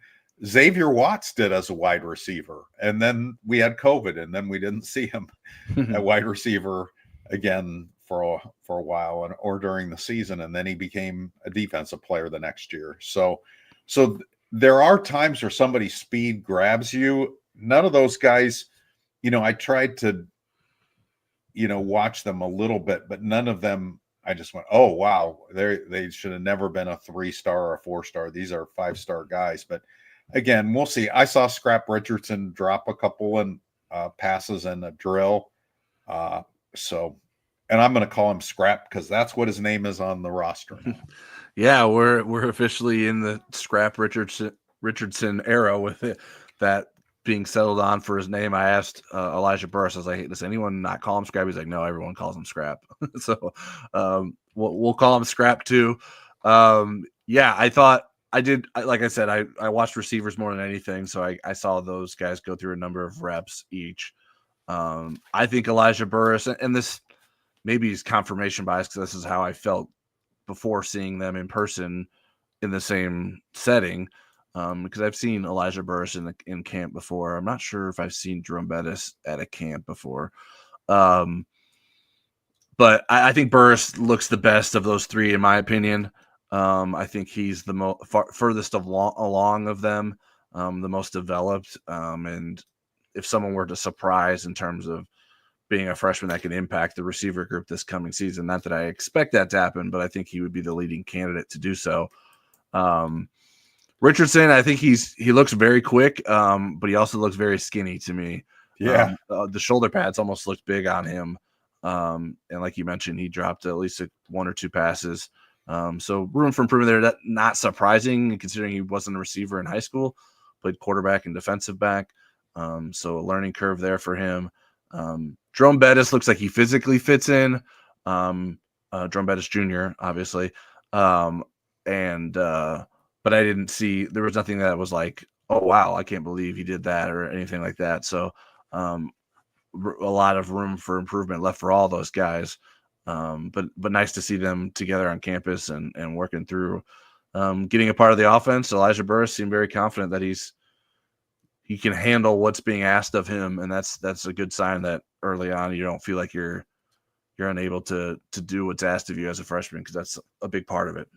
Xavier Watts did as a wide receiver. And then we had COVID, and then we didn't see him at wide receiver again for a while or during the season. And then he became a defensive player the next year. So there are times where somebody's speed grabs you. None of those guys, I tried to, watch them a little bit, but none of them, I just went, oh, wow, they should have never been a 3-star or a 4-star. These are 5-star guys. But again, we'll see. I saw Scrap Richardson drop a couple and passes in a drill. And I'm going to call him Scrap because that's what his name is on the roster now. Yeah, we're officially in the Scrap Richardson era with that being settled on for his name. I asked Elijah Burris, I was like, hey, does anyone not call him Scrap? He's like, no, everyone calls him Scrap. So we'll call him Scrap too. Yeah, I thought like I said, I watched receivers more than anything. So I saw those guys go through a number of reps each. I think Elijah Burris, and this maybe is confirmation bias because this is how I felt before seeing them in person in the same setting. Because I've seen Elijah Burris in camp before. I'm not sure if I've seen Jerome Bettis at a camp before. But I think Burris looks the best of those 3, in my opinion. I think he's the furthest along of them, the most developed. And if someone were to surprise in terms of being a freshman that can impact the receiver group this coming season, not that I expect that to happen, but I think he would be the leading candidate to do so. Richardson, I think he looks very quick, but he also looks very skinny to me. Yeah. The shoulder pads almost looked big on him. And like you mentioned, he dropped at least 1 or 2 passes. So room for improvement there. That not surprising considering he wasn't a receiver in high school, played quarterback and defensive back. So a learning curve there for him. Jerome Bettis looks like he physically fits in. Jerome Bettis Jr., obviously. But I didn't see, there was nothing that was like, oh, wow, I can't believe he did that or anything like that. So a lot of room for improvement left for all those guys. But nice to see them together on campus and working through getting a part of the offense. Elijah Burris seemed very confident that he can handle what's being asked of him, and that's a good sign that early on you don't feel like you're unable to do what's asked of you as a freshman, because that's a big part of it.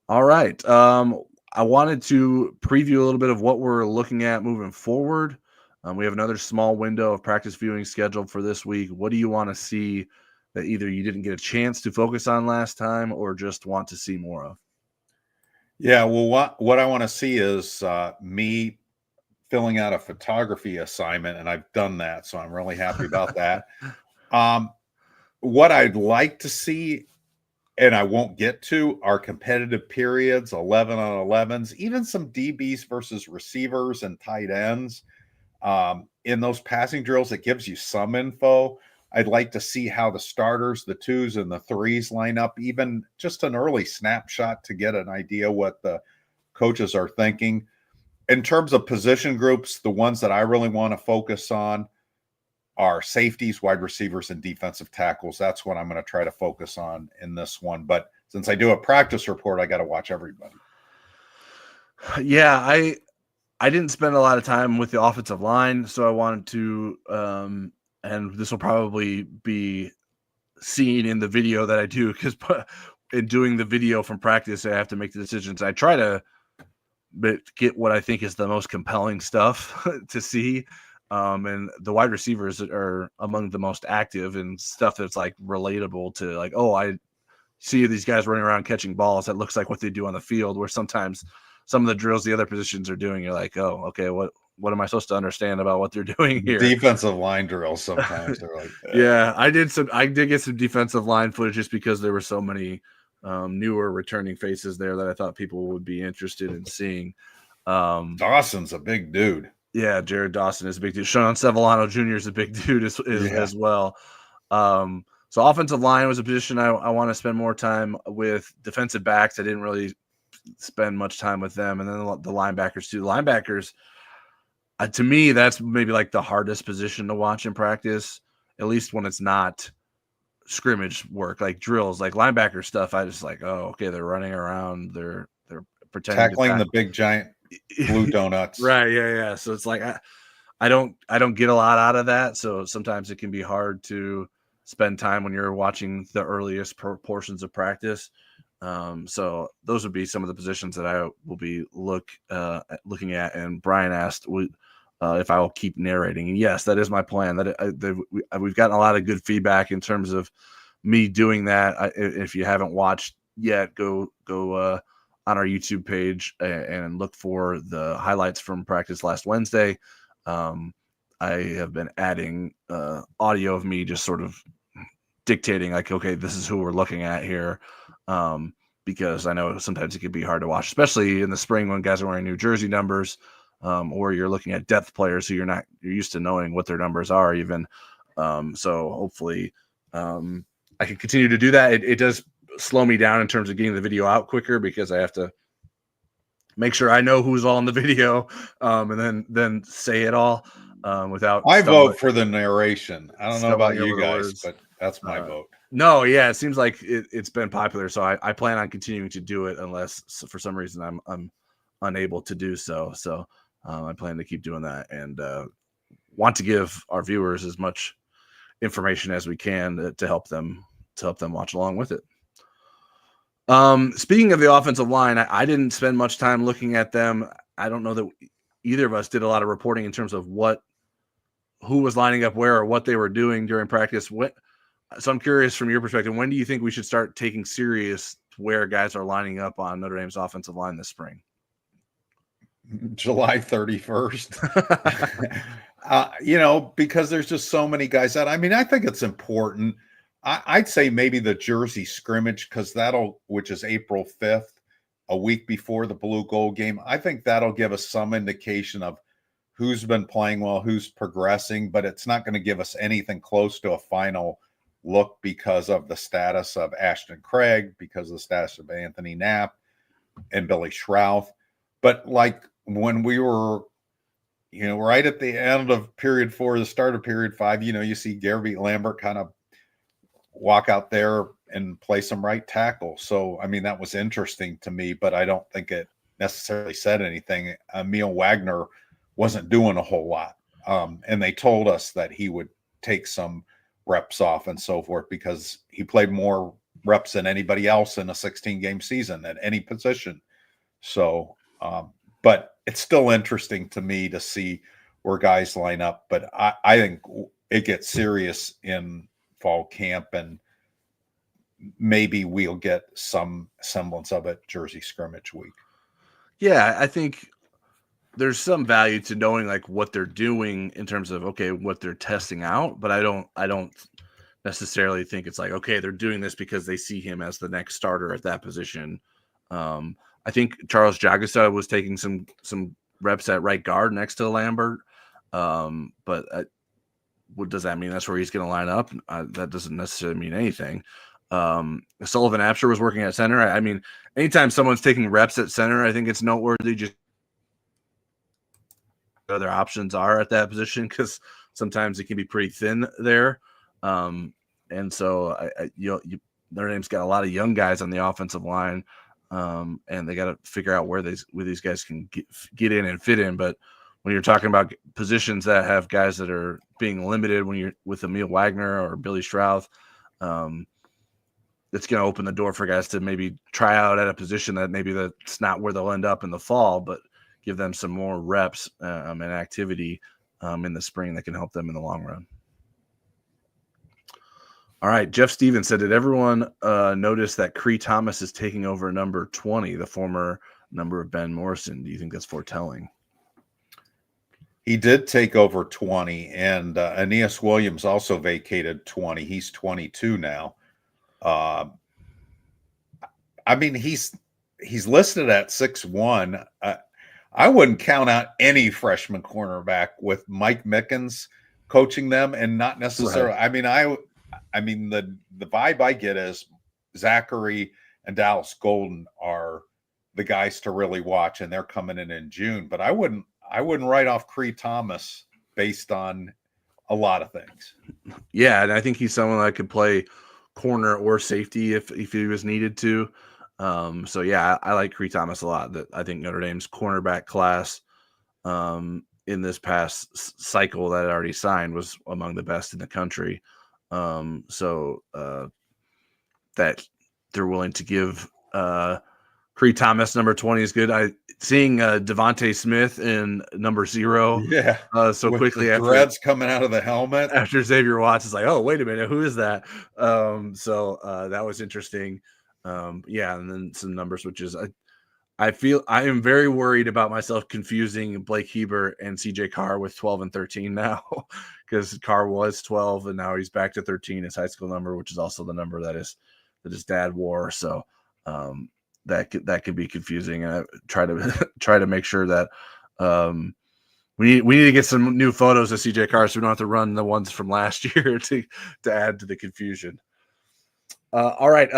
All right. I wanted to preview a little bit of what we're looking at moving forward. We have another small window of practice viewing scheduled for this week. What do you want to see that either you didn't get a chance to focus on last time or just want to see more of? Yeah, well, what I want to see is me filling out a photography assignment, and I've done that, so I'm really happy about that. What I'd like to see, and I won't get to, are competitive periods, 11 on 11s, even some DBs versus receivers and tight ends. In those passing drills, it gives you some info. I'd like to see how the starters, the 2s and the 3s line up, even just an early snapshot to get an idea what the coaches are thinking. In terms of position groups, the ones that I really want to focus on are safeties, wide receivers, and defensive tackles. That's what I'm going to try to focus on in this one. But since I do a practice report, I got to watch everybody. Yeah, I didn't spend a lot of time with the offensive line, so I wanted to, and this will probably be seen in the video that I do, because in doing the video from practice, I have to make the decisions. I try to get what I think is the most compelling stuff to see. And the wide receivers are among the most active and stuff that's like relatable to, like, oh, I see these guys running around catching balls. That looks like what they do on the field, where sometimes some of the drills the other positions are doing, you're like, oh, okay, what am I supposed to understand about what they're doing here? Defensive line drills sometimes they're like, yeah, I did get some defensive line footage just because there were so many newer returning faces there that I thought people would be interested in seeing. Dawson's a big dude. Yeah, Jared Dawson is a big dude. Sean Sevillano Jr. is a big dude as well. So offensive line was a position I want to spend more time with. Defensive backs, I didn't really spend much time with them. And then the linebackers too. Linebackers, to me, that's maybe like the hardest position to watch in practice, at least when it's not scrimmage work, like drills, like linebacker stuff. I just like, oh, okay, they're running around, they're pretending tackling the big giant blue donuts. Right, yeah. So it's like I don't get a lot out of that. So sometimes it can be hard to spend time when you're watching the earliest portions of practice. So those would be some of the positions that I will be looking at. And Brian asked if I will keep narrating. And yes, that is my plan. We've gotten a lot of good feedback in terms of me doing that. If you haven't watched yet, go on our YouTube page and look for the highlights from practice last Wednesday. I have been adding audio of me just sort of dictating, like, okay, this is who we're looking at here. Because I know sometimes it can be hard to watch, especially in the spring when guys are wearing new jersey numbers, or you're looking at depth players who you're used to knowing what their numbers are even. So hopefully I can continue to do that. It does slow me down in terms of getting the video out quicker, because I have to make sure I know who's all in the video, and then say it all without. I vote for the narration. I don't know about you guys, words. But that's my vote. No, yeah, it seems like it's been popular, so I plan on continuing to do it unless for some reason I'm unable to do so. So I plan to keep doing that, and want to give our viewers as much information as we can to help them watch along with it. Speaking of the offensive line, I didn't spend much time looking at them. I don't know that either of us did a lot of reporting in terms of who was lining up where or what they were doing during practice. So I'm curious from your perspective, when do you think we should start taking serious where guys are lining up on Notre Dame's offensive line this spring? July 31st. Because there's just so many guys out. I mean, I think it's important. I'd say maybe the Jersey scrimmage, because which is April 5th, a week before the blue gold game. I think that'll give us some indication of who's been playing well, who's progressing, but it's not going to give us anything close to a final look because of the status of Ashton Craig, because of the status of Anthony Knapp and Billy Schrouth. But like when we were, right at the end of period 4, the start of period 5, you see Garvey Lambert kind of walk out there and play some right tackle. So, I mean, that was interesting to me, but I don't think it necessarily said anything. Emil Wagner wasn't doing a whole lot. And they told us that he would take some reps off and so forth because he played more reps than anybody else in a 16-game season at any position. So, but it's still interesting to me to see where guys line up. But I think it gets serious in fall camp, and maybe we'll get some semblance of it Jersey scrimmage week. Yeah, I think there's some value to knowing like what they're doing in terms of what they're testing out, but I don't necessarily think it's like they're doing this because they see him as the next starter at that position. I think Charles Jagusa was taking some reps at right guard next to Lambert, but what does that mean? That's where he's going to line up. That doesn't necessarily mean anything. Sullivan Absher was working at center. I mean, anytime someone's taking reps at center, I think it's noteworthy just other options are at that position because sometimes it can be pretty thin there. And so Notre Dame's got a lot of young guys on the offensive line, and they got to figure out where these guys can get in and fit in. But when you're talking about positions that have guys that are being limited, when you're with Emil Wagner or Billy Schrouth, it's going to open the door for guys to maybe try out at a position that maybe that's not where they'll end up in the fall, but give them some more reps and activity in the spring that can help them in the long run. All right, Jeff Stevens said, did everyone notice that Cree Thomas is taking over number 20, the former number of Ben Morrison? Do you think that's foretelling? He did take over 20, and Aeneas Williams also vacated 20. He's 22 now. I mean, he's listed at 6'1". I wouldn't count out any freshman cornerback with Mike Mickens coaching them, and not necessarily. Right. I mean, the vibe I get is Zachary and Dallas Golden are the guys to really watch, and they're coming in June. But I wouldn't write off Cree Thomas based on a lot of things. Yeah, and I think he's someone that could play corner or safety if he was needed to. So yeah, I like Cree Thomas a lot. That I think Notre Dame's cornerback class in this past cycle that already signed was among the best in the country. So that they're willing to give Cree Thomas number 20 is good. Seeing Devontae Smith in number 0. Yeah. So with quickly the after dreads coming out of the helmet after Xavier Watts is like, oh, wait a minute, who is that? So that was interesting. Yeah. And then some numbers, which is, I feel I am very worried about myself confusing Blake Hebert and CJ Carr with 12 and 13 now, because Carr was 12 and now he's back to 13, his high school number, which is also the number that his dad wore. So that could be confusing. And I try to make sure that we need to get some new photos of CJ Carr so we don't have to run the ones from last year to add to the confusion. All right.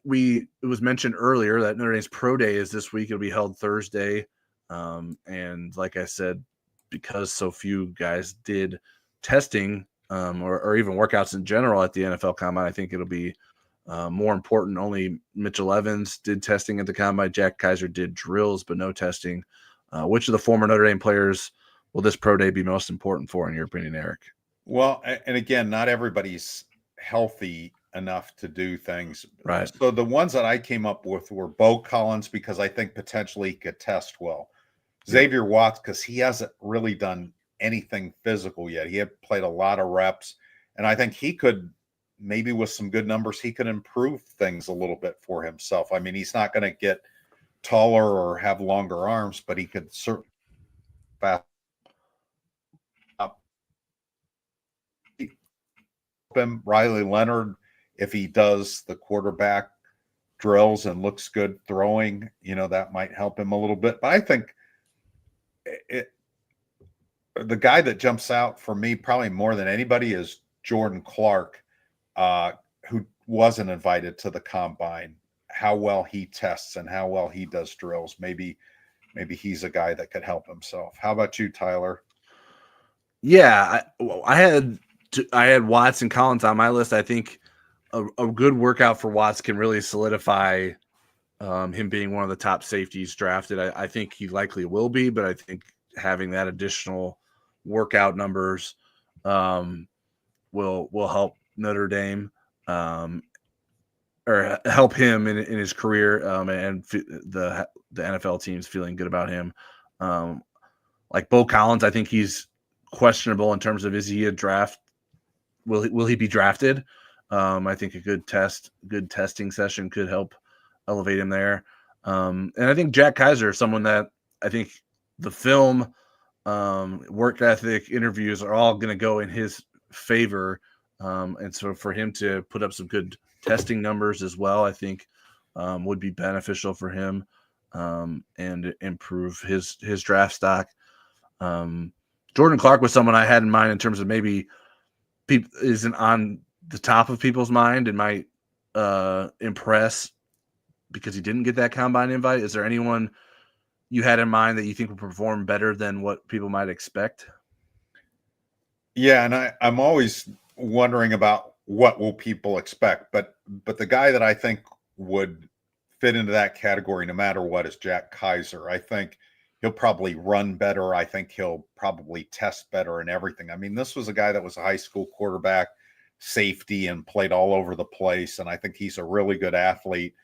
It was mentioned earlier that Notre Dame's Pro Day is this week. It'll be held Thursday. And like I said, because so few guys did testing or even workouts in general at the NFL Combine, I think it'll be more important. Only Mitchell Evans did testing at the Combine. Jack Kaiser did drills, but no testing. Which of the former Notre Dame players will this Pro Day be most important for, in your opinion, Eric? Well, and again, not everybody's healthy enough to do things. Right. So the ones that I came up with were Bo Collins, because I think potentially he could test well. Xavier Watts, because he hasn't really done anything physical yet. He had played a lot of reps, and I think he could, maybe with some good numbers, he could improve things a little bit for himself. I mean, he's not going to get taller or have longer arms, but he could certainly fast up. Riley Leonard, if he does the quarterback drills and looks good throwing, that might help him a little bit. But I think the guy that jumps out for me probably more than anybody is Jordan Clark, who wasn't invited to the combine. How well he tests and how well he does drills. Maybe he's a guy that could help himself. How about you, Tyler? Yeah, I had Watts and Collins on my list. I think a good workout for Watts can really solidify him being one of the top safeties drafted. I think he likely will be, but I think having that additional workout numbers will help Notre Dame or help him in his career and the NFL teams feeling good about him. Like Bo Collins, I think he's questionable in terms of is he a draft? Will he be drafted? I think a good testing session could help elevate him there. And I think Jack Kaiser is someone that I think the film, work ethic, interviews are all going to go in his favor. And so for him to put up some good testing numbers as well, I think would be beneficial for him and improve his draft stock. Jordan Clark was someone I had in mind in terms of maybe isn't on the top of people's mind and might impress because he didn't get that combine invite. Is there anyone you had in mind that you think will perform better than what people might expect? Yeah, and I'm always wondering about what will people expect, but the guy that I think would fit into that category no matter what is Jack Kaiser. I think he'll probably run better. I think he'll probably test better and everything. I mean, this was a guy that was a high school quarterback, safety, and played all over the place, and I think he's a really good athlete.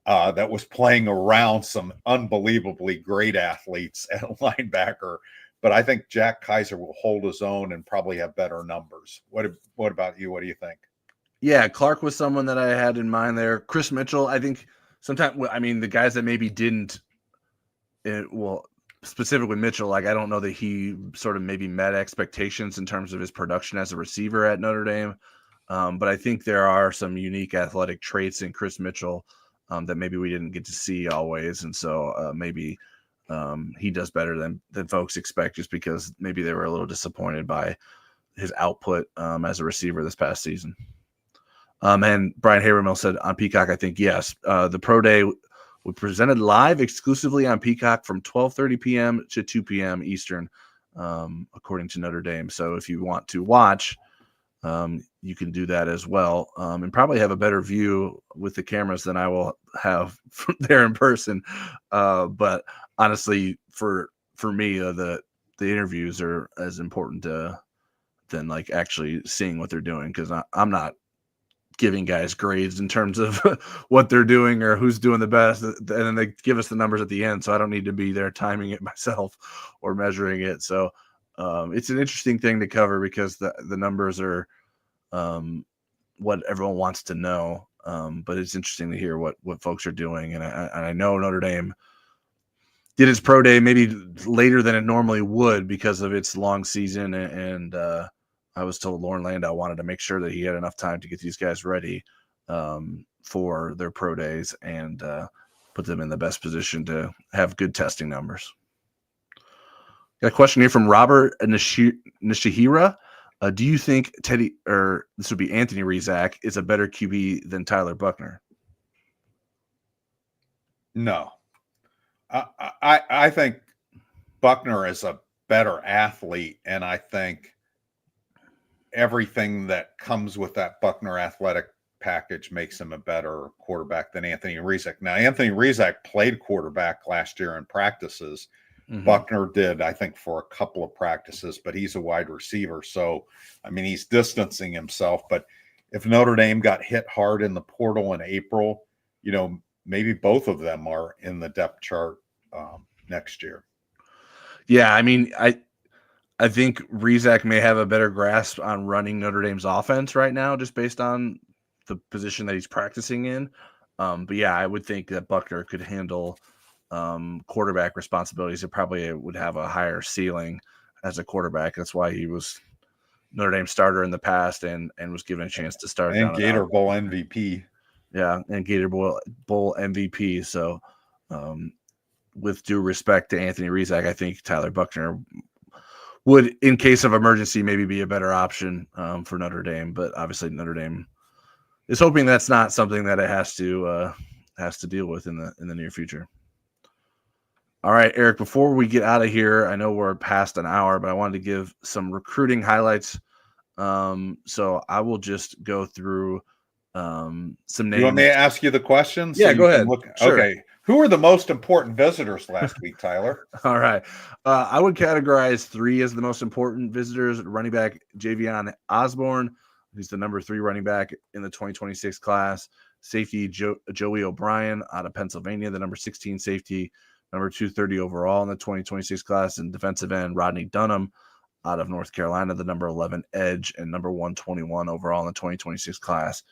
That was playing around some unbelievably great athletes at linebacker. But I think Jack Kaiser will hold his own and probably have better numbers. What about you? What do you think? Yeah, Clark was someone that I had in mind there. Chris Mitchell, I think sometimes, I mean, the guys that maybe didn't, specifically Mitchell, like I don't know that he sort of maybe met expectations in terms of his production as a receiver at Notre Dame. But I think there are some unique athletic traits in Chris Mitchell that maybe we didn't get to see always. And so maybe he does better than folks expect just because maybe they were a little disappointed by his output as a receiver this past season. And Brian Habermill said on Peacock, I think, yes, the Pro Day we presented live exclusively on Peacock from 12:30 p.m. to 2 p.m. Eastern, according to Notre Dame. So if you want to watch, you can do that as well, and probably have a better view with the cameras than I will have there in person. But honestly, for me, the interviews are as important than like actually seeing what they're doing because I'm not giving guys grades in terms of what they're doing or who's doing the best, and then they give us the numbers at the end, so I don't need to be there timing it myself or measuring it. So it's an interesting thing to cover because the numbers are what everyone wants to know, but it's interesting to hear what folks are doing. And I know Notre Dame did its pro day maybe later than it normally would because of its long season, and I was told Lauren Landau wanted to make sure that he had enough time to get these guys ready for their pro days and put them in the best position to have good testing numbers. Got a question here from Robert Nishihira. Do you think this would be Anthony Rizak, is a better QB than Tyler Buchner? No. I think Buchner is a better athlete, and I think everything that comes with that Buchner athletic package makes him a better quarterback than Anthony Rizak. Now, Anthony Rizak played quarterback last year in practices. Mm-hmm. Buchner did, I think, for a couple of practices, but he's a wide receiver. So, I mean, he's distancing himself. But if Notre Dame got hit hard in the portal in April, maybe both of them are in the depth chart next year. Yeah, I mean, I think Rizak may have a better grasp on running Notre Dame's offense right now, just based on the position that he's practicing in. But yeah, I would think that Buchner could handle quarterback responsibilities. It probably would have a higher ceiling as a quarterback. That's why he was Notre Dame starter in the past and was given a chance to start. And Gator Bowl MVP. Yeah, and Gator Bowl MVP. So with due respect to Anthony Rizak, I think Tyler Buchner would, in case of emergency, maybe be a better option for Notre Dame. But obviously, Notre Dame is hoping that's not something that it has to deal with in the near future. All right, Eric, before we get out of here, I know we're past an hour, but I wanted to give some recruiting highlights. So I will just go through some names. You want me to ask you the questions? Yeah, so go you can ahead. look. Sure. Okay. Who are the most important visitors last week, Tyler? All right. I would categorize 3 as the most important visitors. Running back Javion Osborne, who's the number 3 running back in the 2026 class. Safety Joey O'Brien out of Pennsylvania, the number 16 safety, number 230 overall in the 2026 class. And defensive end Rodney Dunham out of North Carolina, the number 11 edge and number 121 overall in the 2026 class.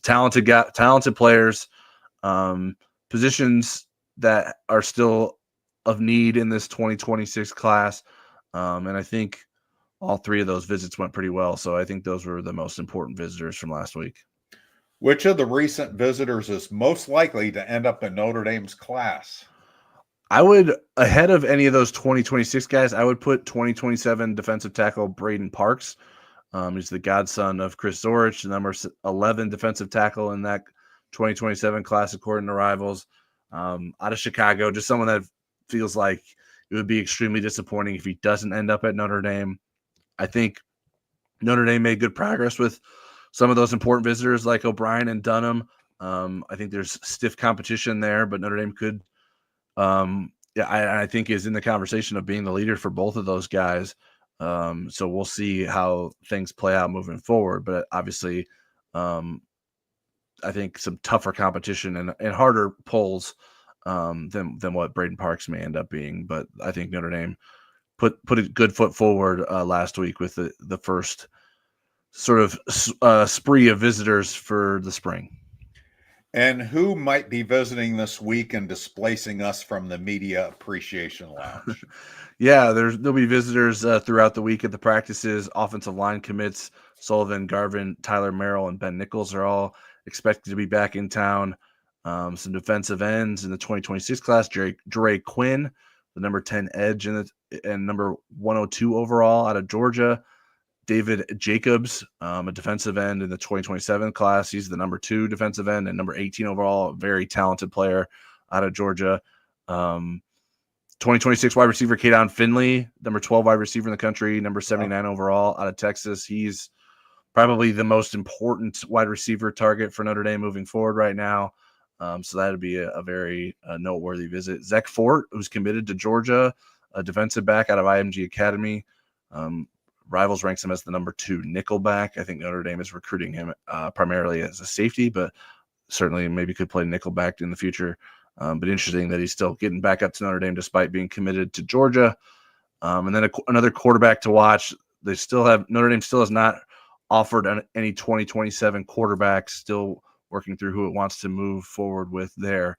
Talented players, positions that are still of need in this 2026 class. And I think all 3 of those visits went pretty well. So I think those were the most important visitors from last week. Which of the recent visitors is most likely to end up in Notre Dame's class? I would, ahead of any of those 2026 guys, I would put 2027 defensive tackle Braden Parks. He's the godson of Chris Zorich, the number 11 defensive tackle in that 2027 class, according to Rivals. Out of Chicago, just someone that feels like it would be extremely disappointing if he doesn't end up at Notre Dame. I think Notre Dame made good progress with some of those important visitors like O'Brien and Dunham. I think there's stiff competition there, but Notre Dame could, I think is in the conversation of being the leader for both of those guys. So we'll see how things play out moving forward. But obviously, I think some tougher competition and harder pulls than what Braden Parks may end up being. But I think Notre Dame put a good foot forward last week with the first sort of spree of visitors for the spring. And who might be visiting this week and displacing us from the Media Appreciation Lounge? Yeah, there'll be visitors throughout the week at the practices. Offensive line commits Sullivan, Garvin, Tyler Merrill, and Ben Nichols are all expected to be back in town. Some defensive ends in the 2026 class, Dre Quinn, the number 10 edge and number 102 overall out of Georgia. David Jacobs, a defensive end in the 2027 class. He's the number 2 defensive end and number 18 overall, a very talented player out of Georgia. 2026 wide receiver Kaden Finley, number 12 wide receiver in the country, number 79 overall out of Texas. He's probably the most important wide receiver target for Notre Dame moving forward right now. So that would be a very noteworthy visit. Zach Fort, who's committed to Georgia, a defensive back out of IMG Academy. Rivals ranks him as the number 2 nickelback. I think Notre Dame is recruiting him primarily as a safety, but certainly maybe could play nickelback in the future. But interesting that he's still getting back up to Notre Dame despite being committed to Georgia. And then another quarterback to watch. Notre Dame still has not offered any 2027 quarterbacks, still working through who it wants to move forward with there.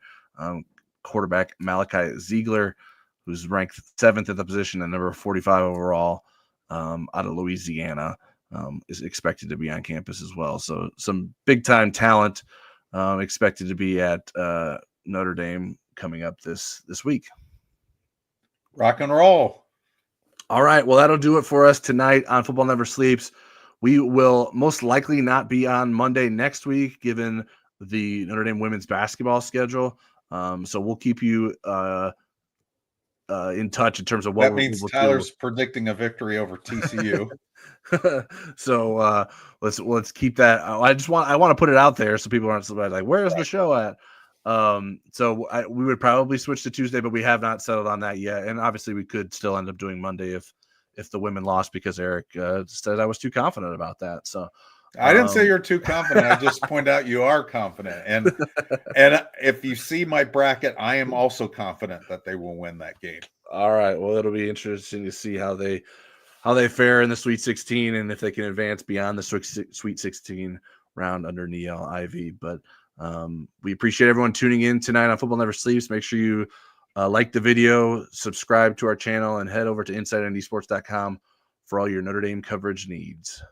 Quarterback Malachi Ziegler, who's ranked 7th at the position and number 45 overall. Out of Louisiana, is expected to be on campus as well. So some big-time talent expected to be at Notre Dame coming up this week. Rock and roll. All right, well, that'll do it for us tonight on Football Never Sleeps. We will most likely not be on Monday next week, given the Notre Dame women's basketball schedule. So we'll keep you in touch in terms of what that means Tyler's predicting a victory over TCU. So let's keep that. I want to put it out there so people aren't like, where's the show at? So we would probably switch to Tuesday, but we have not settled on that yet. And obviously we could still end up doing Monday if the women lost, because Eric said I was too confident about that. So I didn't say you're too confident. I just point out you are confident. And if you see my bracket, I am also confident that they will win that game. All right. Well, it'll be interesting to see how they fare in the Sweet 16 and if they can advance beyond the Sweet 16 round under Niele Ivey. But we appreciate everyone tuning in tonight on Football Never Sleeps. Make sure you like the video, subscribe to our channel, and head over to InsideNDSports.com for all your Notre Dame coverage needs.